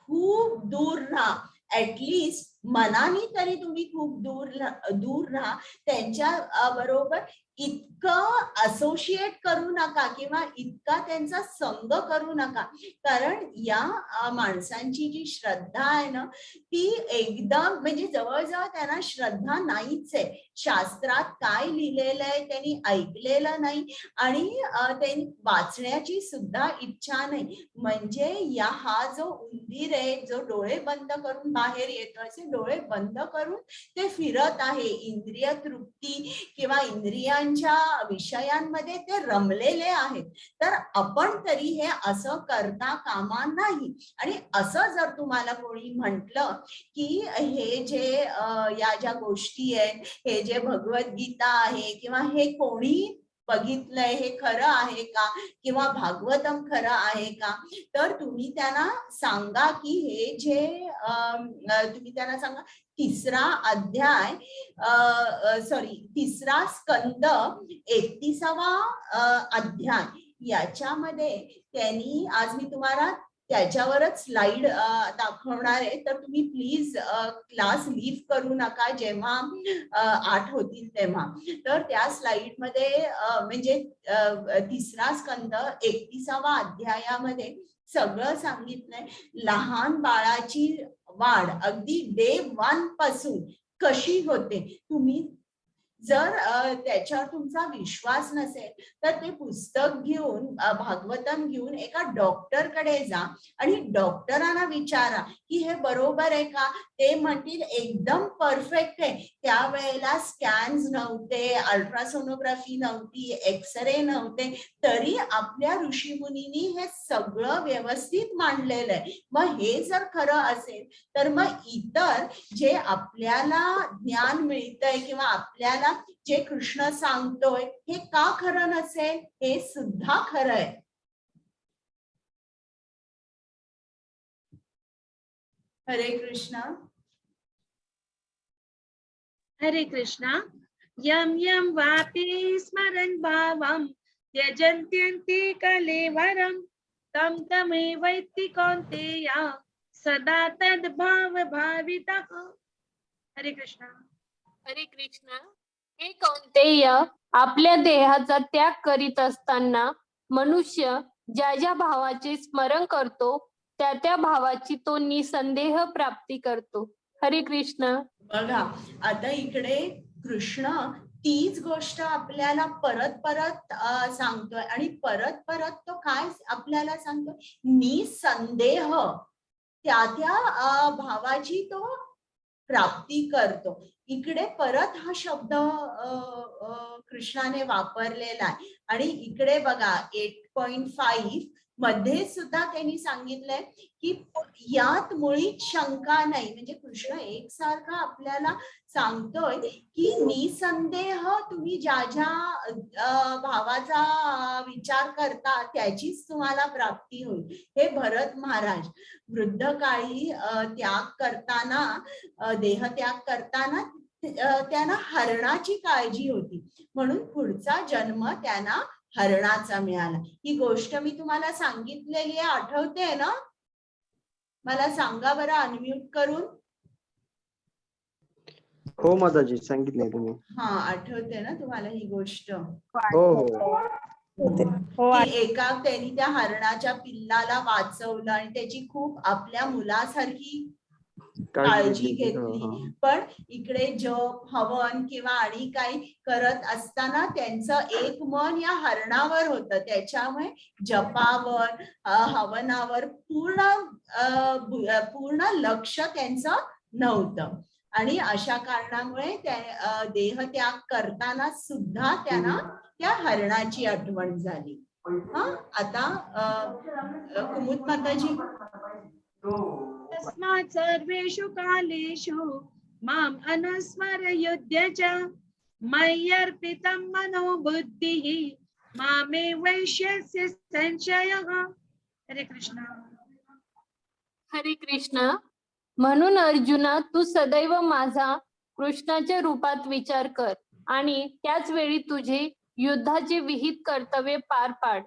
खूप दूर राहा. ऍटलिस्ट मनाने तरी तुम्ही खूप दूर राहा. त्यांच्या बरोबर इतकं असोसिएट करू नका किंवा इतका त्यांचा संग करू नका, कारण या माणसांची जी श्रद्धा आहे ना, ती एकदम म्हणजे जवळजवळ त्यांना श्रद्धा नाहीच आहे. शास्त्रात काय लिहिलेलं आहे त्यांनी ऐकलेलं नाही आणि त्यांनी वाचण्याची सुद्धा इच्छा नाही. म्हणजे हा जो उंदीर आहे, जो डोळे बंद करून बाहेर येतो, असे डोळे बंद करून ते फिरत आहे, इंद्रिय तृप्ती किंवा इंद्रियांच्या विषयांमध्ये ते रमलेले आहेत. तर आपण तरी हे असं करता कामा नाही. आणि असं जर तुम्हाला कोणी म्हटलं की हे जे या ज्या गोष्टी आहेत, हे जे भगवद्गीता आहे किंवा हे कोणी बघितलंय हे खरं आहे का, किंवा भागवतम खरं आहे का, तर तुम्ही त्यांना सांगा की हे जे तुम्ही त्यांना सांगा तिसरा अध्याय तिसरा स्कंद 31वा अध्याय याच्यामध्ये त्यांनी, आज मी तुम्हाला त्याच्यावरच स्लाइड दाखवणार आहे, तर तुम्ही प्लीज क्लास लीव करू नका जेव्हा 8 होतील तेव्हा. तर त्या स्लाइड मध्ये म्हणजे तिसरा स्कंद 31वा अध्यायामध्ये सगळं सांगितलंय. लहान बाळाची वाढ अगदी डे 1 पासून कशी होते. तुम्ही जर त्याच्यावर तुमचा विश्वास नसेल तर ते पुस्तक घेऊन भागवतम घेऊन एका डॉक्टर कडे जा आणि डॉक्टरांना विचारा की हे बरोबर आहे का. ते म्हणतील एकदम परफेक्ट आहे. त्यावेळेला स्कॅन्स नव्हते, अल्ट्रासोनोग्राफी नव्हती, एक्सरे नव्हते, तरी आपल्या ऋषीमुनींनी हे सगळं व्यवस्थित मांडलेलं आहे. मग हे जर खरं असेल तर मग इतर जे आपल्याला ज्ञान मिळतंय किंवा आपल्याला जे कृष्ण सांगतोय हे का खरं नसेल, हे सुद्धा खरं आहे. हरे कृष्ण. हरे कृष्णा. यम यम वापि स्मरन् भावं त्यजन्त्यन्ति कलेवरं तं तमेवैति कौन्तेय सदा तद्भाव भावितः. हरे कृष्णा. हरे कृष्ण. हे कौंतेय, आपल्या देहाचा त्याग करीत असताना मनुष्य ज्या ज्या भावाचे स्मरण करतो त्या त्या भावाची तो निसंदेह प्राप्ती करतो. हरे कृष्ण. बघा आता इकडे कृष्ण तीच गोष्ट आपल्याला परत परत सांगतोय आणि परत परत तो काय आपल्याला सांगतोय, निसंदेह त्या त्या भावाची तो प्राप्ती करतो. इकडे परत हा शब्द कृष्णाने वापरलेला आहे. आणि इकडे बघा 8.5 मध्ये सुद्धा त्यांनी सांगितलंय की यात मुळीच शंका नाही. म्हणजे कृष्ण एकसारखा आपल्याला सांगतोय की निसंदेह तुम्ही ज्या ज्या भावाचा विचार करता त्याचीच तुम्हाला प्राप्ती होईल. हे भरत महाराज वृद्ध काळी त्याग करताना, देहत्याग करताना त्यांना हरणाची काळजी होती, म्हणून पुढचा जन्म त्यांना हरणाचा मिळाला. ही गोष्ट मी तुम्हाला सांगितलेली आहे, आठवते ना? मला सांगा बरं अनम्यूट करून. हो माताजी, सांगितलंय तुम्ही. हा, आठवते ना तुम्हाला ही गोष्ट? हो हो. की एका त्यांनी त्या हरणाच्या पिल्लाला वाचवलं आणि त्याची खूप आपल्या मुलासारखी काळजी घेतली. पण इकडे जप हवन किंवा आणि काही करत असताना त्यांचं एक मन या हरणावर होतं. त्याच्यामुळे जपावर हवनावर पूर्ण लक्ष त्यांचं नव्हतं. आणि अशा कारणामुळे त्या देहत्याग करताना सुद्धा त्यांना त्या हरणाची आठवण झाली. आता कुमुद माताजी. तस्मात् सर्वेषु कालेषु माम् अनुस्मरयुध्य च मय्यर्पितं मनो बुद्धिः मामे वैश्यस्य संशयः. हरे कृष्णा. हरे कृष्ण. म्हणून अर्जुना, तू सदैव माझा कृष्णाच्या रूपात विचार कर आणि त्याच वेळी तुझे युद्धाचे विहित कर्तव्य पार पाड.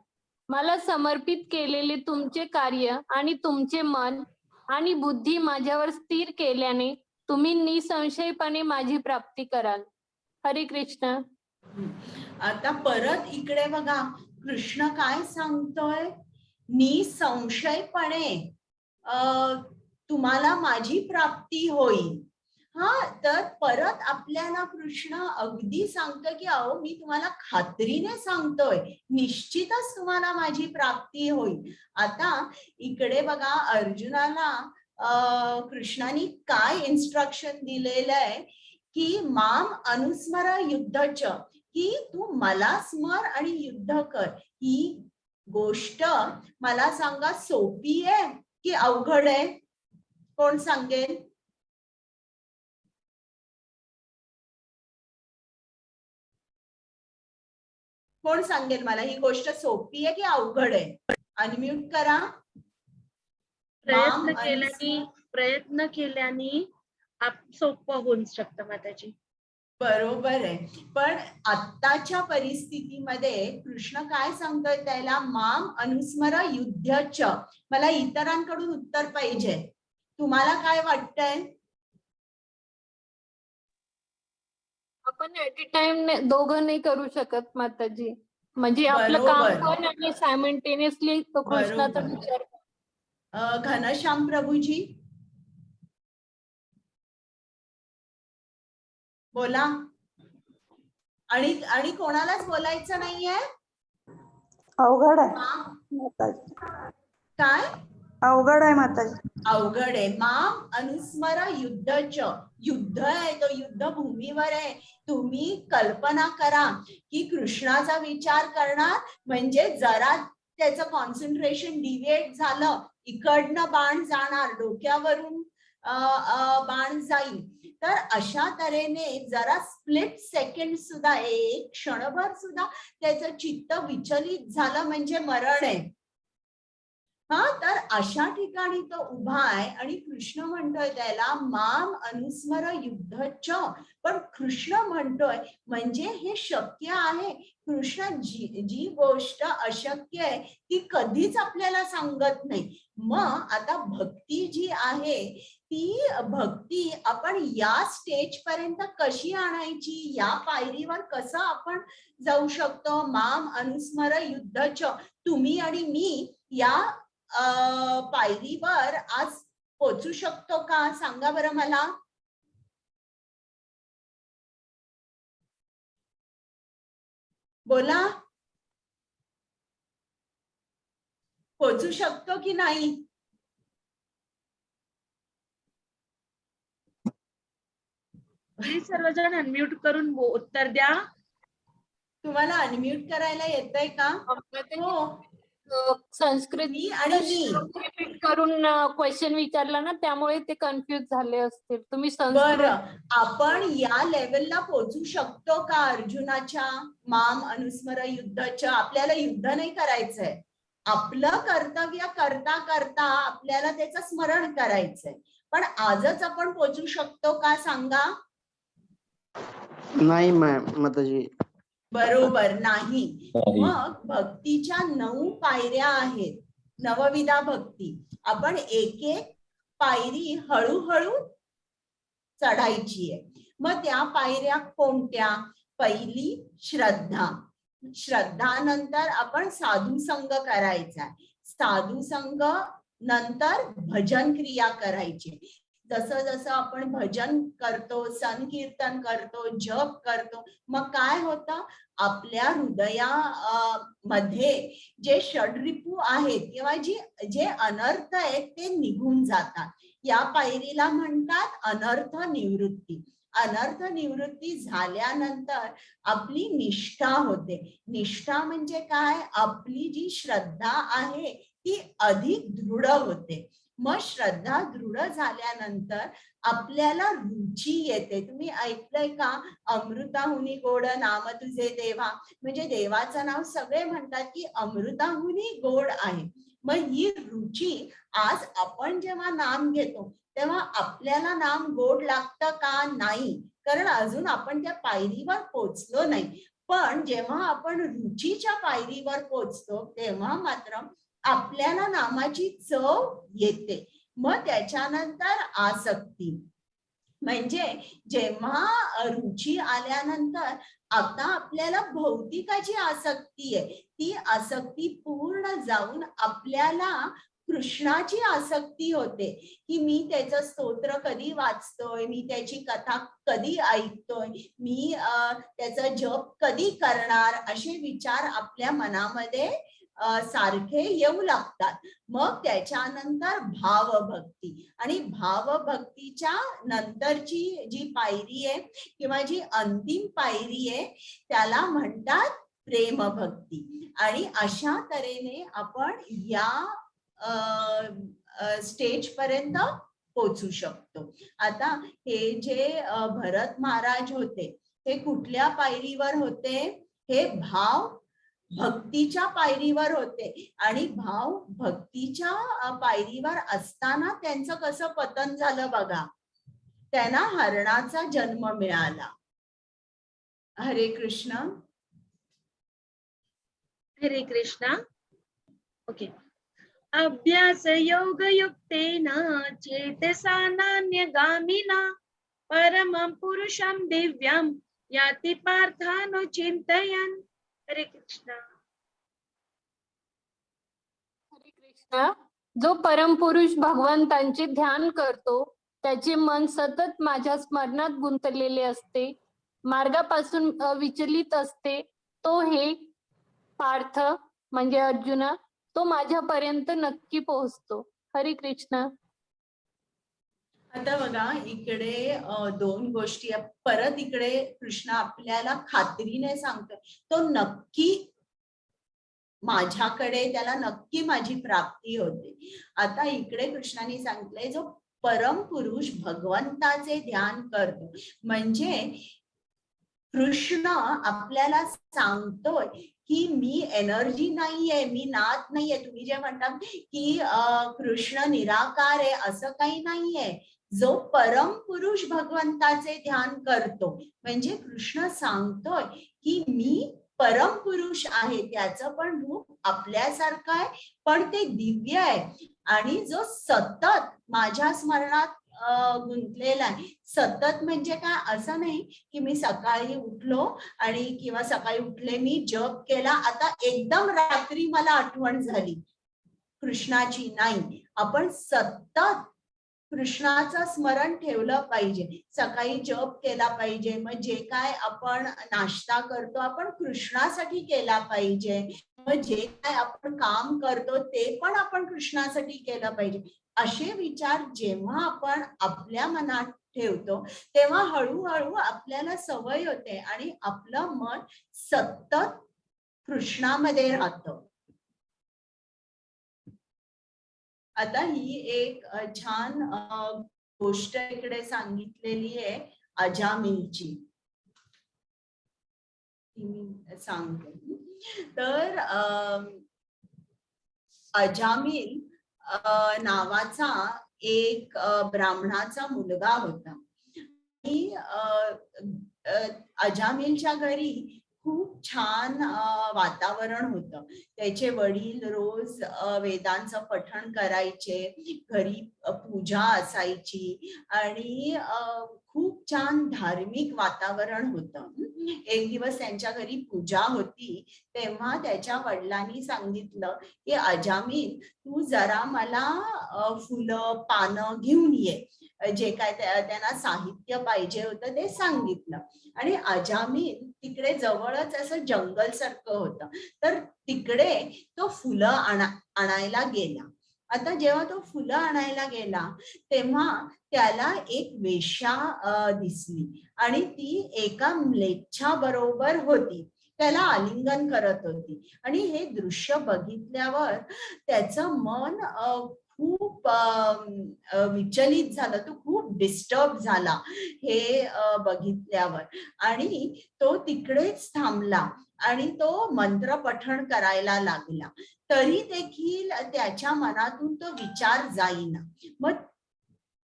मला समर्पित केलेले तुमचे कार्य आणि तुमचे मन आणि बुद्धी माझ्यावर स्थिर केल्याने तुम्ही निसंशयपणे माझी प्राप्ती कराल. हरे कृष्ण. आता परत इकडे बघा कृष्ण काय सांगतोय, निसंशयपणे तुम्हाला माझी प्राप्ती होईल. तर परत आपल्याला कृष्ण अगदी सांगतोय की अहो मी तुम्हाला खात्रीने सांगतोय निश्चितच तुम्हाला माझी प्राप्ती होईल. आता इकडे बघा अर्जुनाला कृष्णाने काय इन्स्ट्रक्शन दिलेलं आहे की माम अनुस्मर युद्धच, की तू मला स्मर आणि युद्ध कर. ही गोष्ट मला सांगा सोपी आहे की अवघड आहे? कोण सांगेल? कोण सांगेल मला ही गोष्ट सोपी आहे की अवघड आहे? अनम्यूट करा. प्रयत्न माम केल्याने सोपं होऊन शकतं माताजी. बरोबर आहे. पण आत्ताच्या परिस्थितीमध्ये कृष्ण काय सांगतोय त्याला? माम अनुस्मर युद्धच. मला इतरांकडून उत्तर पाहिजे. तुम्हाला काय वाटतंय? आपण ऍट अ टाइम दोघं नाही करू शकत माताजी. म्हणजे आपलं काम बरोबर. पण आणि सायमल्टेनियसली तो कृष्णाचा बरोबर. विचार. घनश्याम प्रभूजी बोला. आणि आणि कोणालाच बोलायचं नाहीये. अवघड आहे हा? माताजी, काय अवघड आहे माताजी. अवघड आहे? माम अनुस्मर युद्धच. युद्ध आहे, तो युद्ध भूमीवर आहे. तुम्ही कल्पना करा की कृष्णाचा विचार करणार म्हणजे जरा त्याचं कॉन्सन्ट्रेशन डिव्हिएट झालं, इकडनं बाण जाणार, डोक्यावरून बाण जाईल, तर अशा तऱ्हेने जरा स्प्लिट सेकंड सुद्धा, एक क्षणभर सुद्धा त्याचं चित्त विचलित झालं म्हणजे मरण आहे. हा, तर अशा ठिकाणी तो उभा आहे आणि कृष्ण म्हणतोय त्याला माम अनुस्मर युद्धच. पण कृष्ण म्हणतोय म्हणजे हे शक्य आहे. कृष्ण जी गोष्ट अशक्य आहे ती कधीच आपल्याला सांगत नाही. मग आता भक्ती जी आहे ती भक्ती आपण या स्टेज पर्यंत कशी आणायची, या पायरीवर कसं आपण जाऊ शकतो? माम अनुस्मर युद्धच. तुम्ही आणि मी या पायरीवर आज पोहोचू शकतो का? सांगा बरं मला. बोला, पोहोचू शकतो की नाही? प्लीज सर्वजण अनम्यूट करून उत्तर द्या. तुम्हाला अनम्यूट करायला येतंय का? हो. संस्कृत मी आणि मी. रिपीट करून क्वेश्चन विचारला ना, त्यामुळे ते कन्फ्युज झाले असतील. तुम्ही संस्कृत. बरं, आपण या लेवलला पोहोचू शकतो का अर्जुनाच्या माम अनुस्मर युद्धच्या? आपल्याला युद्ध नाही करायचंय. आपलं कर्तव्य करता करता आपल्याला त्याचं स्मरण करायचंय. पण आजच आपण पोहोचू शकतो का? सांगा. नाही माताजी. बरोबर नाही. मग भक्तीच्या 9 पायऱ्या आहेत, नवविधा भक्ती. आपण एक एक पायरी हळूहळू चढायची आहे. मग त्या पायऱ्या कोणत्या? पहिली श्रद्धा. श्रद्धानंतर आपण साधू संग करायचा. साधू संग नंतर भजन क्रिया करायची. जसं जसं आपण भजन करतो, संकीर्तन करतो, जप करतो, मग काय होतं? आपल्या हृदया मध्ये जे षड्रिपू आहेत किंवा जे अनर्थ आहेत ते निघून जातात. या पायरीला म्हणतात अनर्थ निवृत्ती. अनर्थ निवृत्ती झाल्यानंतर आपली निष्ठा होते. निष्ठा म्हणजे काय? आपली जी श्रद्धा आहे ती अधिक दृढ होते. मग श्रद्धा दृढ झाल्यानंतर आपल्याला रुची येते. तुम्ही ऐकलंय का? अमृताहुनी गोड नाम तुझे देवा. म्हणजे देवाचं नाव सगळे म्हणतात की अमृताहुनी गोड आहे. मग ही रुची, आज आपण जेव्हा नाम घेतो तेव्हा आपल्याला नाम गोड लागतं का? नाही, कारण अजून आपण त्या पायरीवर पोचलो नाही. पण जेव्हा आपण रुचीच्या पायरीवर पोचतो तेव्हा मात्र आपल्याला नामाची चव येते. मग त्याच्यानंतर आसक्ती. म्हणजे जेव्हा रुची आल्यानंतर आता आपल्याला भौतिकाची आसक्ती आहे, ती आसक्ती पूर्ण जाऊन आपल्याला कृष्णाची आसक्ती होते की मी त्याचं स्तोत्र कधी वाचतोय, मी त्याची कथा कधी ऐकतोय, मी त्याचा जप कधी करणार, असे विचार आपल्या मनामध्ये सारखे येऊ लागतात. मग त्याच्यानंतर भावभक्ती. आणि भावभक्तीच्या नंतरची जी पायरी आहे किंवा जी अंतिम पायरी आहे त्याला म्हणतात प्रेमभक्ती. आणि अशा तऱ्हेने आपण या स्टेज पर्यंत पोहोचू शकतो. आता हे जे भरत महाराज होते हे कुठल्या पायरीवर होते? हे भाव भक्तीच्या पायरीवर होते आणि भाव भक्तीच्या पायरीवर असताना त्यांचं कसं पतन झालं बघा. त्यांना हरणाचा जन्म मिळाला. हरे कृष्ण. हरे कृष्णा. ओके. अभ्यास योग युक्तेन चेतसा नान्यगामिना परमं पुरुषं दिव्यं याति पार्थानुचिन्तयन्. हरे कृष्णा. हरे कृष्णा. जो परमपुरुष भगवंतांचे ध्यान करतो त्याचे मन सतत माझ्या स्मरणात गुंतलेले असते, मार्गापासून विचलित असते, तो हे पार्थ म्हणजे अर्जुना तो माझ्यापर्यंत नक्की पोहोचतो. हरे कृष्ण. आता बघा इकडे दोन गोष्टी परत इकडे कृष्ण आपल्याला खात्रीने सांगतोय तो नक्की माझ्याकडे, त्याला नक्की माझी प्राप्ती होते. आता इकडे कृष्णाने सांगितलंय जो परम पुरुष भगवंताचे ध्यान करतो, म्हणजे कृष्ण आपल्याला सांगतोय की मी एनर्जी नाहीये, मी नाद नाहीये. तुम्ही जे म्हणतात की कृष्ण निराकार आहे, असं काही नाहीये. जो परम पुरुष भगवंताचे ध्यान करतो म्हणजे कृष्ण सांगतोय की मी परम पुरुष आहे, त्याचं पण रूप आपल्यासारखं आहे पण ते दिव्य आहे आणि जो सतत माझ्या स्मरणात गुंतलेला आहे. सतत म्हणजे काय, असं नाही की मी सकाळी उठलो आणि किंवा सकाळी उठले मी जप केला, आता एकदम रात्री मला आठवण झाली कृष्णाची. नाही, आपण सतत कृष्णाचं स्मरण ठेवलं पाहिजे. सकाळी जप केला पाहिजे, मग जे काय आपण नाश्ता करतो आपण कृष्णासाठी केला पाहिजे, मग जे काय आपण काम करतो ते पण आपण कृष्णासाठी केलं पाहिजे. असे विचार जेव्हा आपण आपल्या मनात ठेवतो तेव्हा हळूहळू आपल्याला सवय होते आणि आपलं मन सतत कृष्णामध्ये राहतं. आता ही एक छान गोष्ट इकडे सांगितलेली आहे अजामिलची. मी सांगते. तर अजामिल नावाचा एक ब्राह्मणाचा मुलगा होता. अजामिलच्या घरी खूप छान वातावरण होतं. त्याचे वडील रोज वेदांचं पठण करायचे, घरी पूजा असायची आणि खूप छान धार्मिक वातावरण होतं. एक दिवस त्यांच्या घरी पूजा होती तेव्हा त्याच्या वडिलांनी सांगितलं की अजामिल तू जरा मला फुलं पानं घेऊन ये, जे काय त्यांना साहित्य पाहिजे होतं ते सांगितलं. आणि अजामिल तिकडे जवळच असं जंगल सारखं होतं, तर तिकडे तो फुलं आणायला गेला. आता जेव्हा तो फुलं आणायला गेला तेव्हा त्याला एक वेश्या दिसली आणि ती एका म्लेच्छा बरोबर होती, त्याला आलिंगन करत होती. आणि हे दृश्य बघितल्यावर त्याचं मन खूप विचलित झालं, तो खूप डिस्टर्ब झाला हे बघितल्यावर. आणि तो तिकडेच थांबला आणि तो मंत्र पठण करायला लागला, तरी देखील त्याच्या मनातून तो विचार जाईना. मग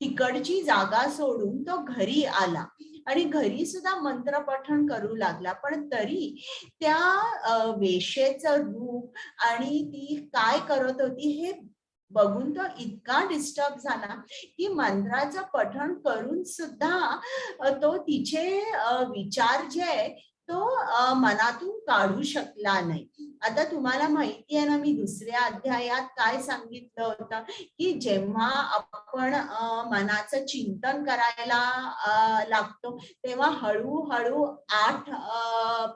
तिकडची जागा सोडून तो घरी आला आणि घरी सुद्धा मंत्र पठण करू लागला, पण तरी त्या वेश्येचं रूप आणि ती काय करत होती हे बघून तो इतका डिस्टर्ब झाला की मंत्राचं पठण करून सुद्धा तो तिचे विचार जे आहे तो मनातून काढू शकला नाही. आता तुम्हाला माहिती आहे ना, मी दुसऱ्या अध्यायात काय सांगितलं होतं की जेव्हा आपण मनाचं चिंतन करायला लागतो तेव्हा हळूहळू 8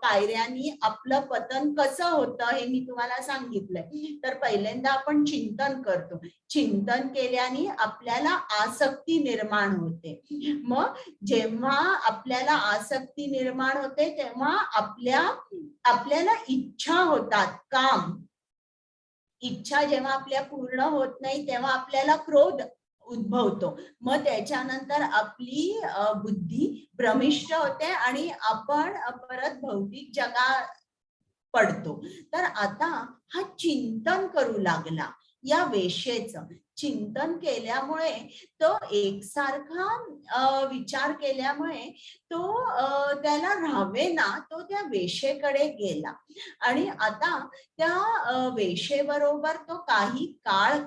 पायऱ्यांनी आपलं पतन कसं होतं हे मी तुम्हाला सांगितलंय. तर पहिल्यांदा आपण चिंतन करतो, चिंतन केल्याने आपल्याला आसक्ती निर्माण होते. मग जेव्हा आपल्याला आसक्ती निर्माण होते तेव्हा आपल्याला इच्छा होतात, काम इच्छा जेव्हा आपल्या पूर्ण होत नाही तेव्हा आपल्याला क्रोध उद्भवतो. मग त्याच्यानंतर आपली बुद्धी भ्रमिष्ट होते आणि आपण परत भौतिक पडतो. तर आता हा चिंतन करू लागला, या वेशेचं चिंतन केल्यामुळे तो एकसारखा विचार केल्यामुळे तो त्याला राहावेना, तो त्या वेशेकडे गेला आणि आता त्या वेशेबरोबर तो काही काळ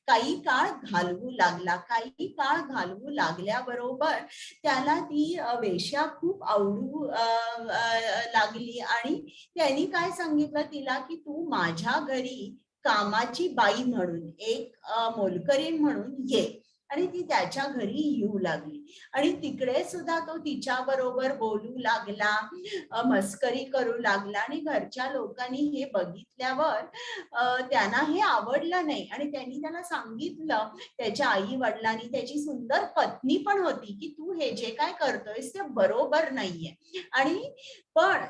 काही काळ घालवू लागला. काही काळ घालवू लागल्याबरोबर त्याला ती वेश्या खूप आवडू लागली आणि त्यांनी काय सांगितलं तिला की तू माझ्या घरी कामाची बाई म्हणून, एक मोलकरीण म्हणून ये. आणि ती त्याच्या घरी येऊ लागली आणि तिकडे सुद्धा तो तिच्या बरोबर बोलू लागला, मस्करी करू लागला आणि घरच्या लोकांनी हे बघितल्यावर त्यांना हे आवडलं नाही आणि त्यांनी त्याला सांगितलं, त्याच्या आई वडिलांनी, त्याची सुंदर पत्नी पण होती, की तू हे जे काय करतोयस ते बरोबर नाहीये. आणि पण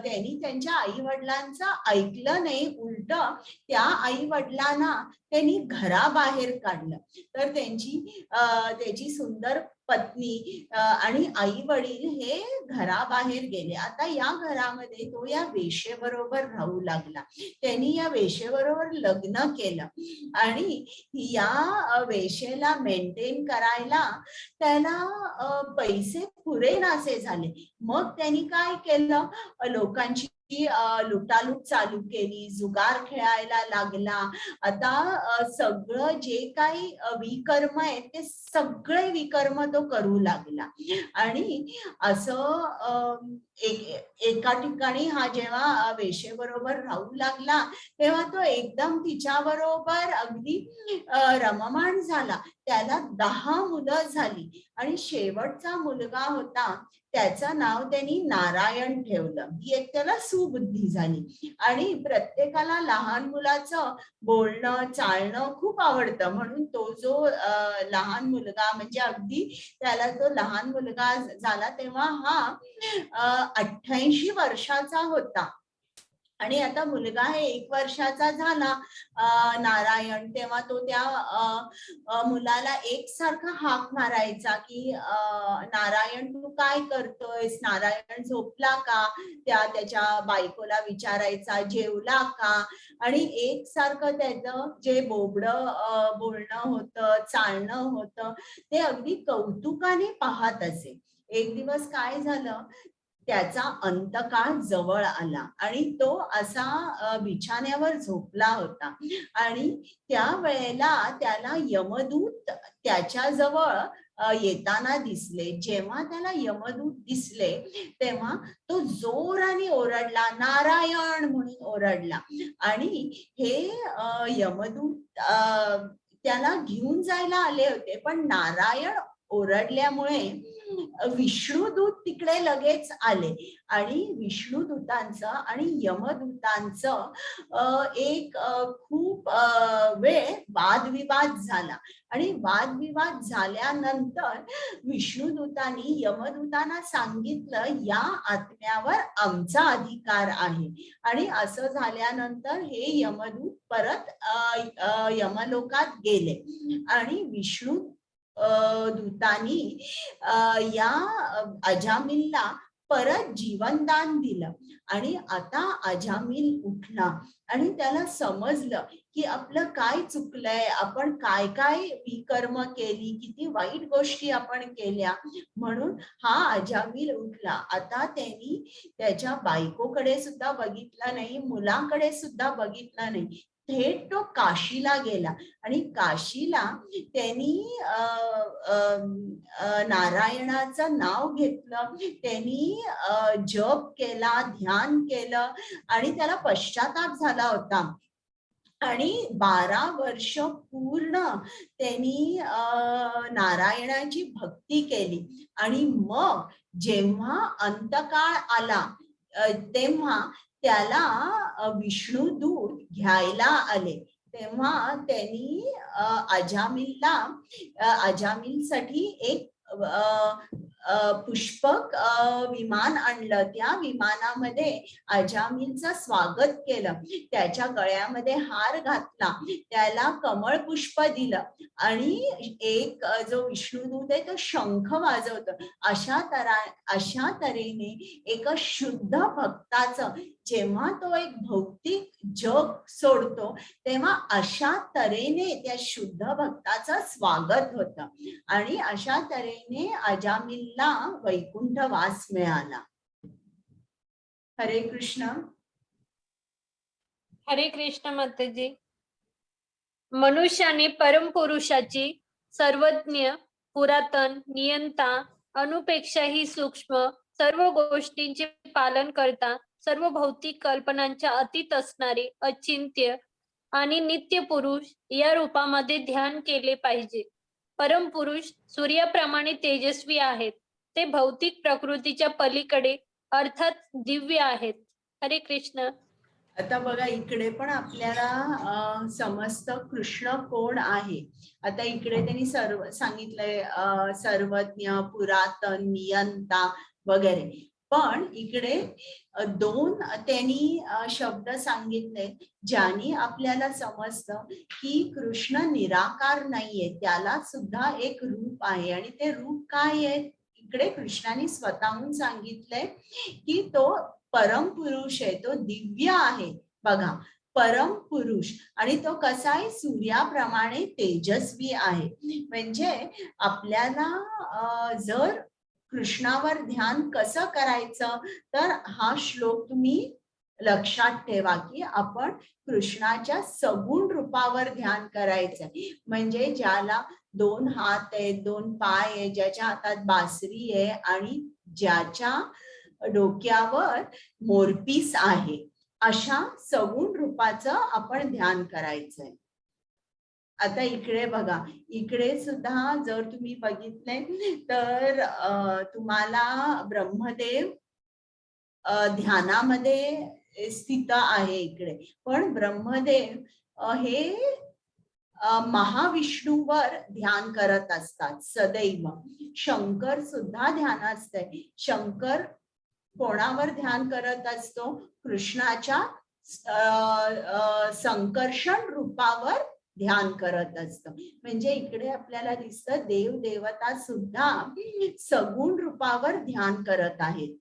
त्यांनी त्यांच्या आई वडिलांचं ऐकलं नाही, उलट त्या आई वडिलांना त्यांनी घराबाहेर काढलं. तर त्याची सुंदर पत्नी आणि आई वडील हे घराबाहेर गेले. आता या घरामध्ये तो या वेशेबरोबर राहू लागला. त्यांनी या वेशेबरोबर लग्न केलं आणि या वेशेला मेंटेन करायला त्याला पैसे पुरेनासे झाले. मग त्यांनी काय केलं, लोकांची लुटालूट चालू केली, जुगार खेळायला लागला. आता सगळं जे काही विकर्म आहे ते सगळे विकर्म तो करू लागला. आणि असं एका ठिकाणी हा जेव्हा वेशेबरोबर राहू लागला तेव्हा तो एकदम तिच्या बरोबर अगदी रममाण झाला. त्याला 10 मुलं झाली आणि शेवटचा मुलगा होता, त्याचं नाव त्यांनी नारायण ठेवलं. ही एक त्याला सुबुद्धी झाली. आणि प्रत्येकाला लहान मुलाचं बोलणं चालणं खूप आवडतं, म्हणून तो जो लहान मुलगा म्हणजे अगदी त्याला तो लहान मुलगा झाला तेव्हा हा 88 वर्षाचा होता. आणि आता मुलगा हे 1 वर्षाचा झाला नारायण, तेव्हा तो त्या मुलाला एकसारखा हाक मारायचा की नारायण तू काय करतोयस, नारायण झोपला का, त्याच्या बायकोला विचारायचा जेवला का. आणि एकसारखं त्याचं जे बोलणं होतं, चालणं होतं ते अगदी कौतुकाने पाहत असे. एक दिवस काय झालं, त्याचा अंतकाळ जवळ आला आणि तो असा बिछाण्यावर झोपला होता आणि त्यावेळेला त्याला यमदूत त्याच्या जवळ येताना दिसले. जेव्हा त्याला यमदूत दिसले तेव्हा तो जोराने ओरडला, नारायण म्हणून ओरडला. आणि हे यमदूत त्याला घेऊन जायला आले होते, पण नारायण ओरडल्यामुळे विष्णुदूत तिकडे लगेच आले आणि विष्णुदूतांचं आणि यमदूतांचं एक खूप वेळ वादविवाद झाला. आणि वादविवाद झाल्यानंतर विष्णुदूतांनी यमदूतांना सांगितलं, या आत्म्यावर आमचा अधिकार आहे. आणि असं झाल्यानंतर हे यमदूत परत यमलोकात गेले आणि विष्णू दूतांनी या अजामिलला परत जीवनदान दिलं. आणि आता अजामिल उठला आणि त्याला समजलं की आपलं काय चुकलंय, आपण काय काय विकर्म केली, किती वाईट गोष्टी आपण केल्या. म्हणून हा अजामिल उठला. आता त्यांनी त्याच्या बायकोकडे सुद्धा बघितलं नाही, मुलांकडे सुद्धा बघितलं नाही, थेट तो काशीला गेला. आणि काशीला त्यांनी नारायणाचं नाव घेतलं, त्यांनी जप केला, ध्यान केलं आणि त्याला पश्चाताप झाला होता. आणि 12 वर्ष पूर्ण त्यांनी नारायणाची भक्ती केली. आणि मग जेव्हा अंतकाळ आला तेव्हा त्याला विष्णुदूत घ्यायला आले. तेव्हा त्यांनी अजामिलसाठी एक पुष्पक विमान आणलं. त्या विमानामध्ये अजामिलचं स्वागत केलं, त्याच्या गळ्यामध्ये हार घातला, त्याला कमळ पुष्प दिलं आणि एक जो विष्णुदूत आहे तो शंख वाजवतो. अशा तऱ्हेने एक शुद्ध भक्ताचं जेव्हा तो एक भौतिक जग सोडतो तेव्हा अशा तऱ्हेने त्या शुद्ध भक्ताचं स्वागत होतं आणि अशा तऱ्हेने अजामिलला वैकुंठ वास मिळाला. हरे कृष्ण. हरे कृष्ण माताजी. मनुष्याने परमपुरुषाची सर्वज्ञ, पुरातन, नियंता, अनुपेक्षाही सूक्ष्म सर्व गोष्टींचे पालन करता सर्व भौतिक कल्पनांच्या अतीत असणारे अचिंत्य आणि नित्य पुरुष या रूपामध्ये ध्यान केले पाहिजे. परमपुरुष सूर्याप्रमाणे तेजस्वी आहेत. ते भौतिक प्रकृतीच्या पलीकडे अर्थात दिव्य आहेत. हरे कृष्ण. आता बघा इकडे पण आपल्याला समस्त कृष्ण कोण आहे. आता इकडे त्यांनी सर्व सांगितलंय, सर्वज्ञ, पुरातन, नियंता वगैरे. पण इकडे दोन त्यांनी शब्द सांगितले ज्याने आपल्याला समजतं की कृष्ण निराकार नाहीये, त्याला सुद्धा एक रूप आहे. आणि ते रूप काय आहे, इकडे कृष्णाने स्वतःहून सांगितलंय की तो परम पुरुष आहे, तो दिव्य आहे. बघा, परम पुरुष आणि तो कसा आहे, सूर्याप्रमाणे तेजस्वी आहे. म्हणजे आपल्याला जर कृष्णावर ध्यान कसं करायचं तर हा श्लोक तुम्ही लक्षात ठेवा की आपण कृष्णाच्या सगुण रूपावर ध्यान करायचं. म्हणजे ज्याला 2 हात आहेत, 2 पाय आहे, ज्याच्या हातात बासरी आहे आणि ज्याच्या डोक्यावर मोरपीस आहे, अशा सगुण रूपाचं आपण ध्यान करायचंय. आता इकडे बघा, इकडे सुद्धा जर तुम्ही बघितले तर तुम्हाला ब्रह्मदेव ध्यानामध्ये स्थित आहे इकडे. पण ब्रह्मदेव हे महाविष्णूवर ध्यान करत असतात सदैव. शंकर सुद्धा ध्यानात असते. शंकर कोणावर ध्यान करत असतो, कृष्णाच्या संकर्षण रूपावर ध्यान करत असतो. म्हणजे इकडे आपल्याला दिसतं देव देवता सुद्धा सगुण रूपावर ध्यान करत आहेत.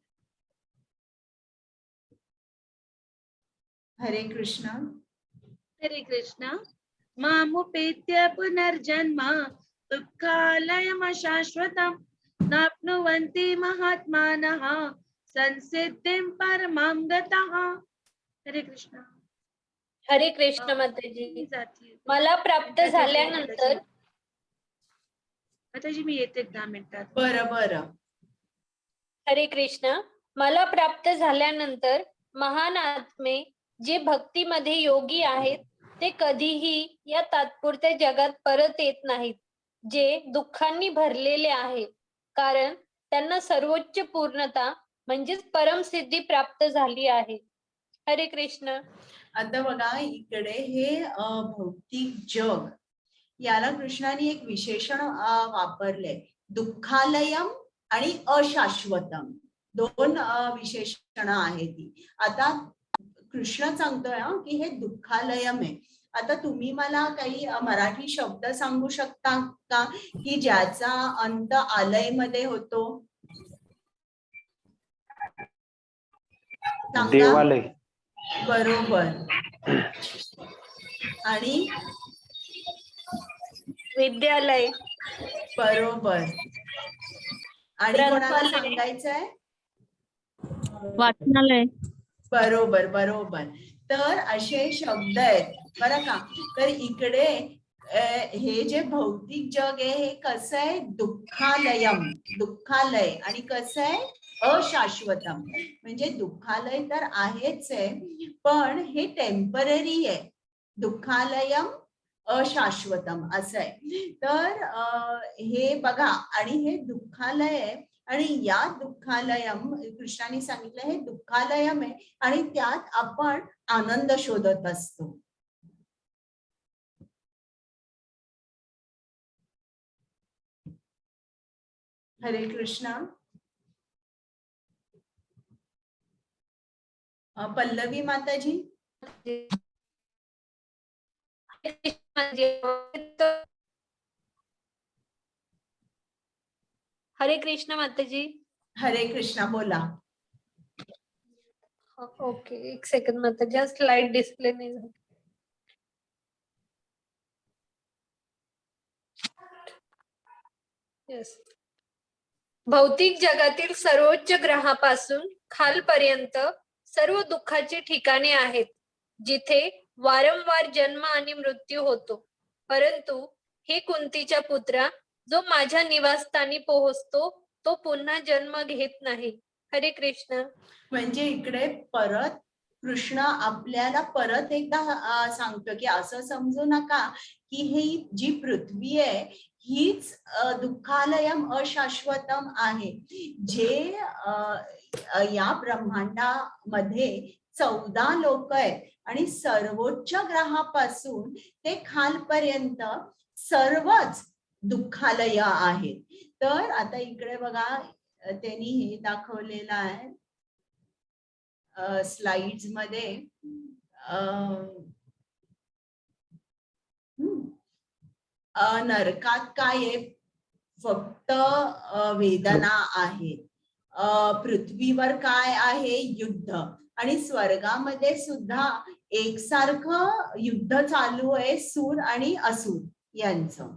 हरे कृष्ण. हरे कृष्ण. मामुपेत्य पुनर्जन्म दुःखालयम शाश्वतम नाप्नुवन्ति महात्मानः संसिद्धिं परमां गतः. हरे कृष्ण. हरे कृष्ण माताजी. मला प्राप्त झाल्यानंतर माताजी मी येते 10 मिनिटात. बरं. हरे कृष्ण. मला प्राप्त झाल्यानंतर महान आत्मे जे भक्तीमध्ये योगी आहेत ते कधीही या तात्पुरत्या जगात परत येत नाहीत, जे दुःखांनी भरलेले आहेत, कारण त्यांना सर्वोच्च पूर्णता म्हणजेच परमसिद्धी प्राप्त झाली आहे. हरे कृष्ण. आता बघा इकडे हे भौतिक जग, याला कृष्णाने एक विशेषण वापरले, दुःखालयम आणि अशाश्वतम. 2 विशेषण आहेत ती. आता कृष्ण सांगतोय की हे दुःखालयम आहे. आता तुम्ही मला काही मराठी शब्द सांगू शकता का की ज्याचा अंत आलय मध्ये होतो? देवालय. बरोबर. आणि विद्यालय. बरोबर. आणि कोणाला ग्रंथालय. सांगायचंय? वाचनालय. बरोबर. तर असे शब्द आहेत बरं का. तर इकडे हे जे भौतिक जग आहे हे कसं आहे, दुःखालय. आणि कसं आहे, अशाश्वतम. म्हणजे दुःखालय तर आहेच आहे पण हे टेम्पररी आहे. दुःखालयम अशाश्वतम असं आहे. तर हे बघा, आणि हे दुःखालय आहे आणि या दुःखालयम कृष्णाने सांगितलं हे दुःखालयम आहे आणि त्यात आपण आनंद शोधत असतो. हरे कृष्ण. पल्लवी माताजी. हरे कृष्ण माताजी. हरे कृष्णा बोला. ओके, एक सेकंड माताजी, आज स्लाइड डिस्प्ले नाही झाली. येस. भौतिक जगातील सर्वोच्च ग्रहापासून खालपर्यंत सर्व दुःखाची ठिकाणे आहेत, जिथे वारंवार जन्म आणि मृत्यू होतो. परंतु हे कुंतीच्या पुत्रा, जो माझ्या निवासस्थानी पोहोचतो तो पुन्हा जन्म घेत नाही. हरे कृष्ण. म्हणजे इकडे परत कृष्ण आपल्याला परत एकदा सांगतो की असं समजू नका की ही जी पृथ्वी आहे हीच दुःखालयम अशाश्वतम आहे. जे या ब्रह्मांडामध्ये 14 लोक आहेत आणि सर्वोच्च ग्रहापासून ते खालपर्यंत सर्वच दुःखालय आहेत. तर आता इकडे बघा त्यांनी हे दाखवलेलं आहे स्लाइड्स मध्ये. नरकात काय आहे, फक्त वेदना आहे. पृथ्वीवर काय आहे, युद्ध. आणि स्वर्गामध्ये सुद्धा एकसारखं युद्ध चालू आहे सूर आणि असुर यांचं.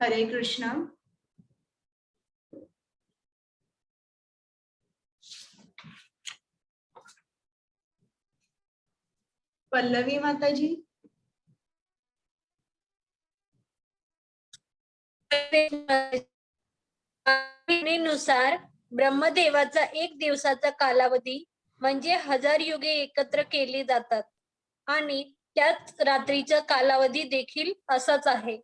हरे कृष्ण. पल्लवी माताजी. नुसार ब्रह्मदेवाचा एक दिवसाचा कालावधी म्हणजे 1000 युगे एकत्र केली जातात आणि त्याच रात्रीचा कालावधी देखील असाच आहे.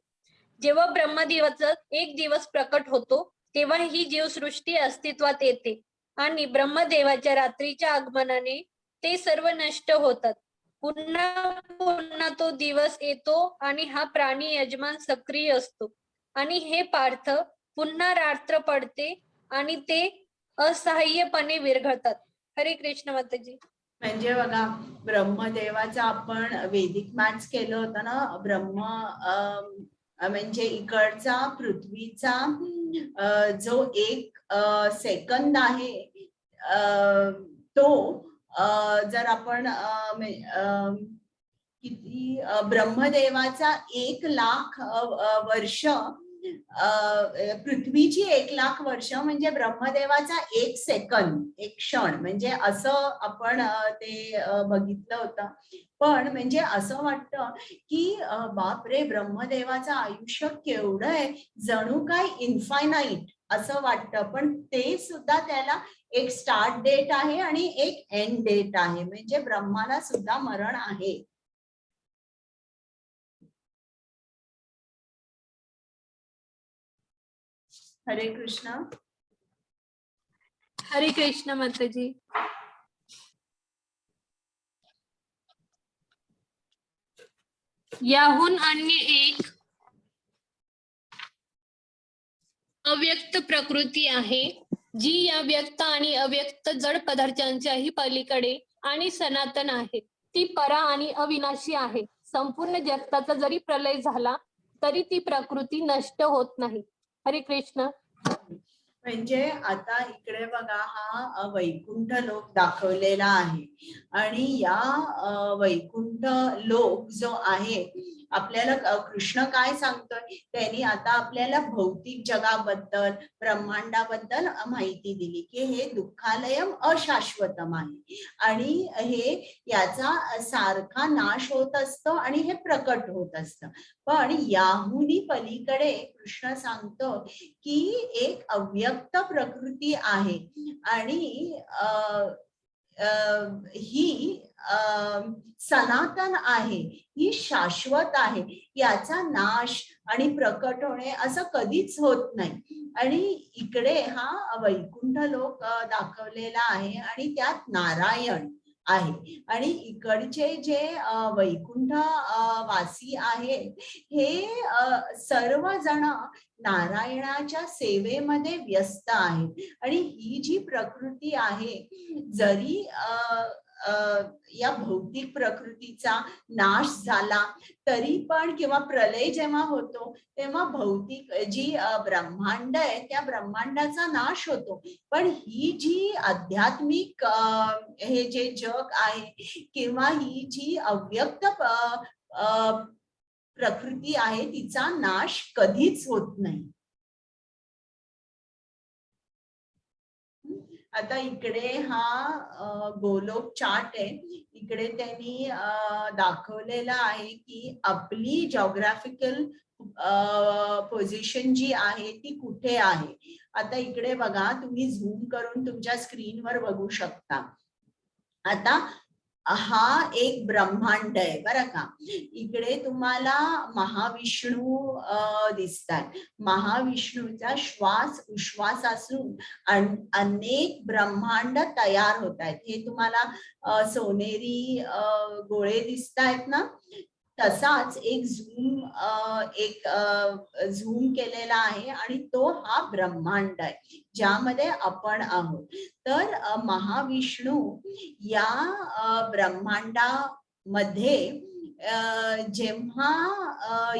जेव्हा ब्रह्मदेवाचा एक दिवस प्रकट होतो तेव्हा ही जीवसृष्टी अस्तित्वात येते आणि ब्रह्मदेवाच्या रात्रीच्या आगमनाने ते सर्व नष्ट होतात. पुन्हा पुन्हा तो दिवस येतो आणि हा प्राणी यजमान सक्रिय असतो आणि हे पार्थ पुन्हा रात्र पडते आणि ते असहाय्यपणे विरघळतात. हरे कृष्ण माताजी. म्हणजे बघा ब्रह्मदेवाचा आपण वैदिक मॅथ्स केलं होतं ना. म्हणजे इकडचा पृथ्वीचा जो एक सेकंद आहे तो जर आपण किती ब्रह्मदेवाचा 1,00,000 वर्ष, पृथ्वीची 1,00,000 वर्ष म्हणजे ब्रह्मदेवाचा 1 सेकंद, एक क्षण. म्हणजे असं आपण ते बघितलं होतं. पण म्हणजे असं वाटतं की बापरे, ब्रह्मदेवाचं आयुष्य केवढं आहे, जणू काय इन्फायनाईट असं वाटतं. पण ते सुद्धा त्याला एक स्टार्ट डेट आहे आणि एक एंड डेट आहे. म्हणजे ब्रह्माला सुद्धा मरण आहे. हरे कृष्ण. हरे कृष्ण माताजी. याहून अन्य एक अव्यक्त प्रकृती आहे, जी या व्यक्त आणि अव्यक्त जड पदार्थांच्याही पलीकडे आणि सनातन आहे. ती परा आणि अविनाशी आहे. संपूर्ण जगताचा जरी प्रलय झाला तरी ती प्रकृती नष्ट होत नाही. हरे कृष्ण. म्हणजे आता इकडे बघा हा वैकुंठ लोक दाखवलेला आहे आणि या वैकुंठ लोक जो आहे आपल्याला कृष्ण काय सांगतोय, त्यांनी आता आपल्याला भौतिक जगाबद्दल ब्रह्मांडाबद्दल माहिती दिली की हे दुःखालयम अशाश्वतम आहे आणि हे याचा सारखा नाश होत असतो आणि हे प्रकट होत असतं. पण याहुनी पलीकडे कृष्ण सांगतो की एक अव्यक्त प्रकृती आहे आणि ही सनातन आहे, ही शाश्वत आहे. याचा नाश आणि प्रकट होणे असं कधीच होत नाही. आणि इकडे हा वैकुंठ लोक दाखवलेला आहे आणि त्यात नारायण आहे. आणि इकडचे जे वैकुंठ वासी आहेत हे सर्वजण नारायणाच्या सेवेमध्ये व्यस्त आहेत. आणि ही जी प्रकृती आहे, जरी या भौतिक प्रकृतीचा नाश झाला तरी पण, किंवा प्रलय जेव्हा होतो तेव्हा भौतिक जी ब्रह्मांड आहे त्या ब्रह्मांडाचा नाश होतो. पण ही जी आध्यात्मिक हे जे जग आहे किंवा ही जी अव्यक्त प्रकृती आहे तिचा नाश कधीच होत नाही. आता इकडे हा गोलोक चार्ट आहे. इकडे त्यांनी दाखवलेला आहे की आपली जॉग्राफिकल पोझिशन जी आहे ती कुठे आहे. आता इकडे बघा, तुम्ही झूम करून तुमच्या स्क्रीनवर बघू शकता. आता हा एक ब्रह्मांड आहे बरं का. इकडे तुम्हाला महाविष्णू दिसतात. महाविष्णूचा श्वास उश्वास असून अनेक ब्रह्मांड तयार होत आहेत. हे तुम्हाला सोनेरी गोळे दिसत आहेत ना, तसाच एक झूम केलेला आहे आणि तो हा ब्रह्मांड आहे ज्यामध्ये आपण आहोत. तर महाविष्णू या ब्रह्मांडामध्ये जेव्हा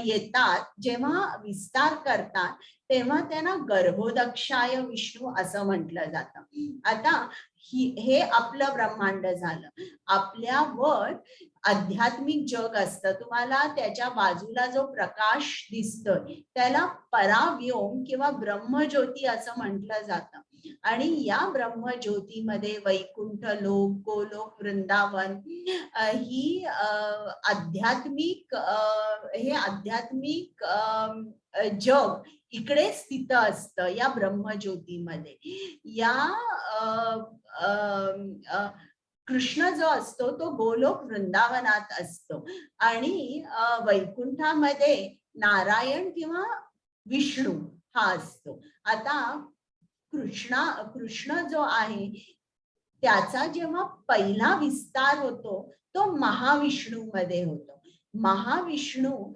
येतात, जेव्हा विस्तार करतात, तेव्हा त्यांना गर्भोदक्षाय विष्णू असं म्हटलं जातं. आता हे आपलं ब्रह्मांड झालं. आपल्यावर आध्यात्मिक जग असतं. तुम्हाला त्याच्या बाजूला जो प्रकाश दिसतोय त्याला पराव्योम किंवा ब्रह्मज्योती असं म्हटलं जातं. आणि या ब्रह्मज्योतीमध्ये वैकुंठ लोक, गोलोक, वृंदावन ही आध्यात्मिक जग इकडे स्थित असतं या ब्रह्मज्योतीमध्ये. या कृष्ण जो असतो तो गोलोक वृंदावनात असतो आणि वैकुंठामध्ये नारायण किंवा विष्णू हा असतो. आता कृष्ण जो आहे त्याचा जेव्हा पहिला विस्तार होतो तो महाविष्णू मध्ये होतो. महाविष्णू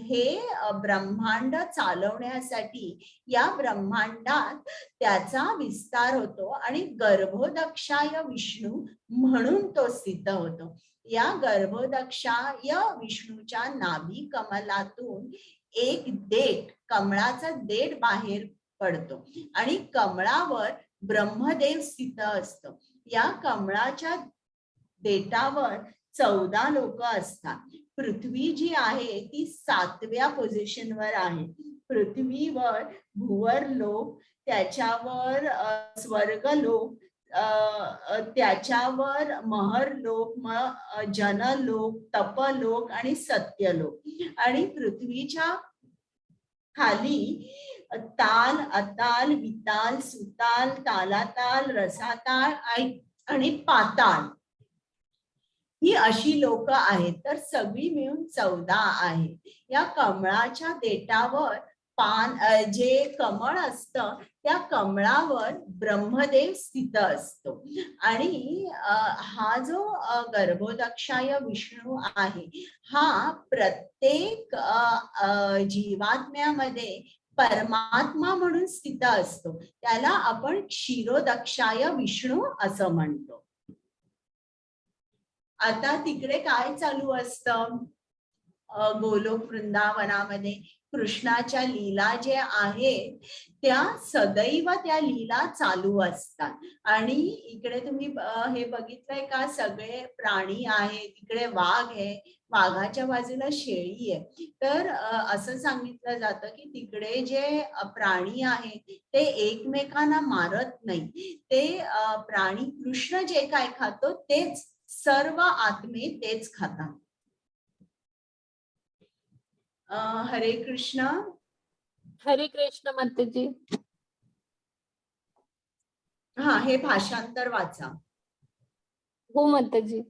हे ब्रह्मांड चालवण्यासाठी या ब्रह्मांडात त्याचा विस्तार होतो आणि गर्भोदक्षाय विष्णू म्हणून तो स्थित होतो. या गर्भोदक्षाय विष्णूच्या नाभी कमलातून एक देठ, कमळाचा देठ बाहेर पडतो आणि कमळावर ब्रह्मदेव स्थित असतो. या कमळाच्या देठावर 14 लोक असतात. पृथ्वी जी आहे ती 7व्या पोझिशनवर आहे. पृथ्वीवर भुवर लोक, त्याच्यावर स्वर्ग लोक, त्याच्यावर महर लोक, जनलोक, तपलोक आणि सत्यलोक. आणि पृथ्वीच्या खाली ताल, अताल, विताल, सुताल, तालाताल, रसाताल आणि पाताळ ही अशी लोक आहेत. तर सगळी मिळून 14 आहेत. या कमळाच्या देठावर जे कमळ असतं त्या कमळावर ब्रह्मदेव स्थित असतो. आणि हा जो गर्भोदक्षाय विष्णू आहे हा प्रत्येक जीवात्म्यामध्ये परमात्मा म्हणून स्थित असतो. त्याला आपण क्षीरोदक्षाय विष्णू असं म्हणतो. आता तिकडे काय चालू असतं गोलोक वृंदावनामध्ये? कृष्णाच्या लीला जे आहेत त्या सदैव त्या लीला चालू असतात. आणि इकडे तुम्ही हे बघितलंय का, सगळे प्राणी आहेत. इकडे वाघ आहे, वाघाच्या बाजूला शेळी आहे. तर असं सांगितलं जातं की तिकडे जे प्राणी आहेत ते एकमेकांना मारत नाही. ते प्राणी कृष्ण जे काय खातो तेच सर्व आत्मे तेच खातात. हरे कृष्ण. हरे कृष्ण माताजी. हा, हे भाषांतर वाचा. हो माताजी.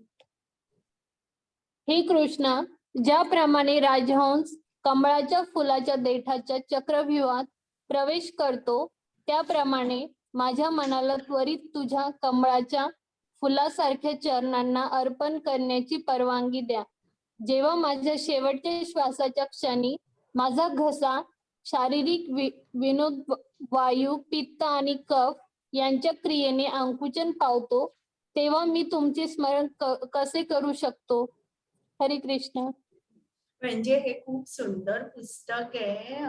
हे कृष्णा, ज्याप्रमाणे राजहंस कमळाच्या फुलाच्या देठाच्या चक्रव्यूहात प्रवेश करतो त्याप्रमाणे माझ्या मनाला त्वरित तुझ्या कमळाच्या फुलासारख्या चरणांना अर्पण करण्याची परवानगी द्या. जेव्हा माझ्या शेवटच्या श्वासाच्या क्षणी माझा घसा शारीरिक विनोद वायू, पित्त आणि कफ यांच्या क्रियेने अंकुचन पावतो, तेव्हा मी तुमचे स्मरण कसे करू शकतो? हरे कृष्ण. म्हणजे हे खूप सुंदर पुस्तक आहे.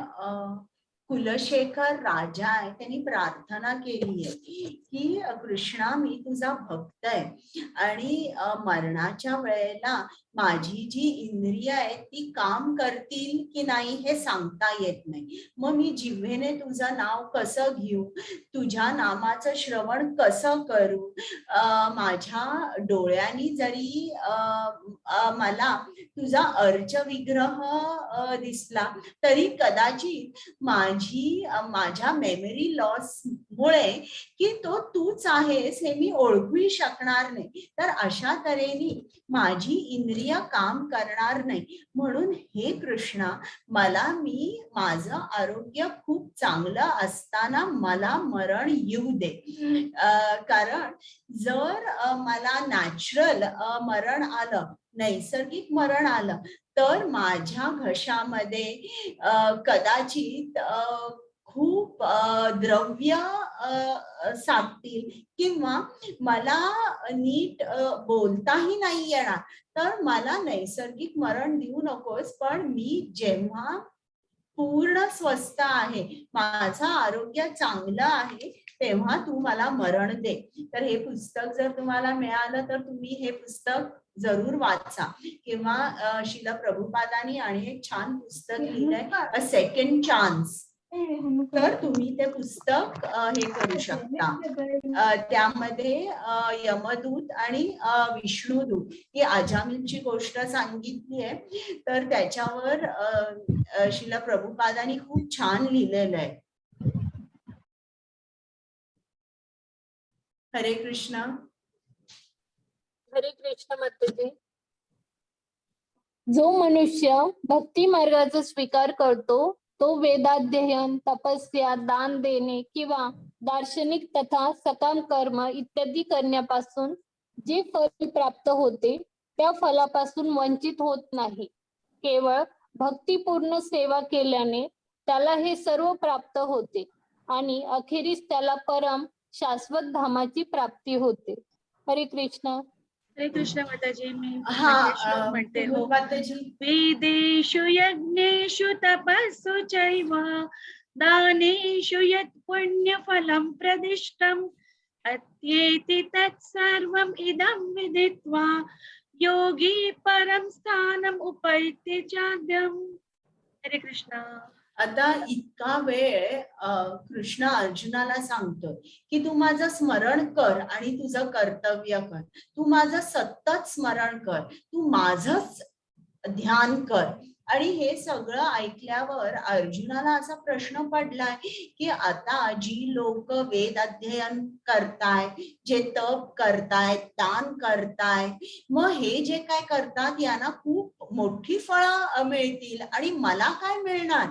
कुलशेखर राजा आहे, त्यांनी प्रार्थना केली आहे की कृष्णा, मी तुझा भक्त आहे आणि मरणाच्या वेळेला माझी जी इंद्रिय आहेत ती काम करतील की नाही हे सांगता येत नाही. मग मी जिव्हेने तुझं नाव कसं घेऊ, तुझ्या नामाचं श्रवण कसं करू, माझ्या डोळ्यांनी जरी मला तुझा अर्च विग्रह दिसला तरी कदाचित माझ्या मेमरी लॉस मुळे की तो तूच आहेस हे मी ओळखूही शकणार नाही. तर अशा तऱ्हेने माझी इंद्रिय काम करणार नाही. म्हणून हे कृष्णा, मी माझं आरोग्य खूप चांगलं असताना मला मरण येऊ दे. कारण जर मला नॅचरल मरण आलं, नैसर्गिक मरण आलं, तर माझ्या घशामध्ये कदाचित खूप द्रव्य साठतील किंवा मला नीट बोलताही नाही येणार. तर मला नैसर्गिक मरण देऊ नकोस, पण मी जेव्हा पूर्ण स्वस्थ आहे, माझं आरोग्य चांगलं आहे, तेव्हा तू मला मरण दे. तर हे पुस्तक जर तुम्हाला मिळालं तर तुम्ही हे पुस्तक जरूर वाचा. किंवा शिला प्रभुपादांनी आणि एक छान पुस्तक लिहिलंय, अ सेकंड चान्स. तर तुम्ही ते पुस्तक हे करू शकता. त्यामध्ये यमदूत आणि विष्णुदूत ही अजामिलची गोष्ट सांगितली आहे. तर त्याच्यावर शिला प्रभुपादांनी खूप छान लिहिलेलं आहे. हरे कृष्ण. हरे कृष्ण माताजी. जो मनुष्य भक्ती मार्गाचा स्वीकार करतो तो वेदाध्ययन, तपस्या, दान देणे किंवा दार्शनिक तथा सकाम कर्म इत्यादी करण्यापासून जे फल प्राप्त होते त्या फलापासून वंचित होत नाही. केवळ भक्तिपूर्ण सेवा केल्याने त्याला हे सर्व प्राप्त होते आणि अखेरीस त्याला परम शाश्वत धामाची प्राप्ती होते. हरे कृष्ण. हरे कृष्ण माताजी. मी हा, श्लोक म्हणते. हो. माताजी. वेदेषु यज्ञेषु तपस्सु चैव दानेषु यत् पुण्यफलं प्रदिष्टम् अत्येति तत्सर्वम् इदं विदित्वा योगी परम स्थानम उपैति चाद्यम्. हरे कृष्ण. आता इतका वेळ कृष्ण अर्जुनाला सांगतोय की तू माझं स्मरण कर आणि तुझं कर्तव्य कर. तू माझं सतत स्मरण कर, तू माझंच ध्यान कर. आणि हे सगळं ऐकल्यावर अर्जुनाला असा प्रश्न पडलाय की आता जी लोक वेद अध्ययन करताय, जे तप करतायत, दान करताय, मग हे जे काय करतात यांना खूप मोठी फळं मिळतील आणि मला काय मिळणार,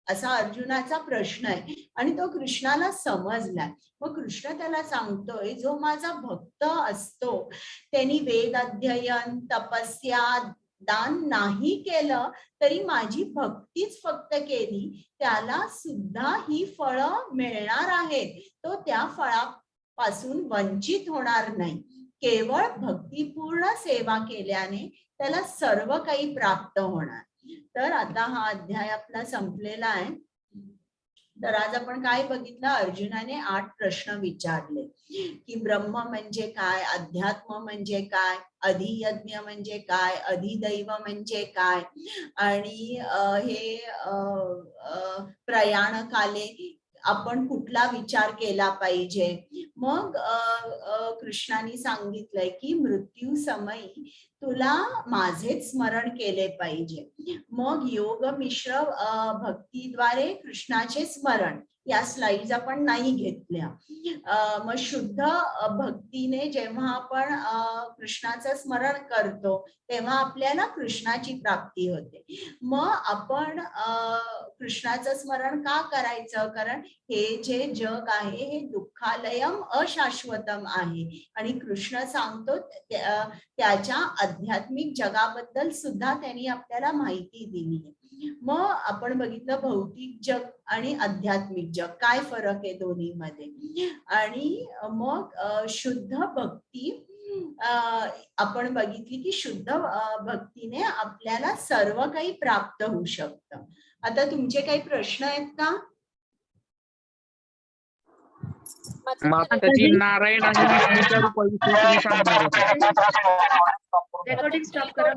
असा अर्जुनाचा प्रश्न आहे. आणि तो कृष्णाला समजलाय. मग कृष्ण त्याला सांगतोय, जो माझा भक्त असतो त्यांनी वेद अध्ययन, तपस्या, दान नाही केलं तरी माझी भक्तीच फक्त केली, त्याला सुद्धा ही फळं मिळणार आहेत. तो त्या फळापासून वंचित होणार नाही. केवळ भक्तिपूर्ण सेवा केल्याने त्याला सर्व काही प्राप्त होणार. तर आता हा अध्याय आपला संपलेला आहे. तर आज आपण काय बघितलं, अर्जुनाने 8 प्रश्न विचारले की ब्रह्म म्हणजे काय, अध्यात्म म्हणजे काय, अधियज्ञ म्हणजे काय, अधिदैव म्हणजे काय, आणि हे प्रयाणकाले आपण कुठला विचार केला पाहिजे. मग कृष्णाने सांगितलंय की मृत्यू समयी तुला माझेच स्मरण केले पाहिजे. मग योग मिश्र भक्तीद्वारे कृष्णाचे स्मरण, या स्लाइड्स आपण नाही घेतल्या. मग शुद्ध भक्तीने जेव्हा आपण कृष्णाचं स्मरण करतो तेव्हा आपल्याला कृष्णाची प्राप्ती होते. मग आपण कृष्णाचं स्मरण का करायचं? कारण हे जे जग आहे हे दुःखालयम अशाश्वतम आहे आणि कृष्ण सांगतो त्याच्या आध्यात्मिक जगाबद्दल सुद्धा त्यांनी आपल्याला माहिती दिली. मग आपण बघितलं भौतिक जग आणि आध्यात्मिक जग, काय फरक आहे दोन्हीमध्ये. आणि मग शुद्ध भक्ती आपण बघितली की शुद्ध भक्तीने आपल्याला सर्व काही प्राप्त होऊ शकतं. आता तुमचे काही प्रश्न आहेत का? माताजी नारायण आणि विष्णूच्या रूपाविषयी तुम्ही सांगणार होता. रेकॉर्डिंग स्टॉप करा.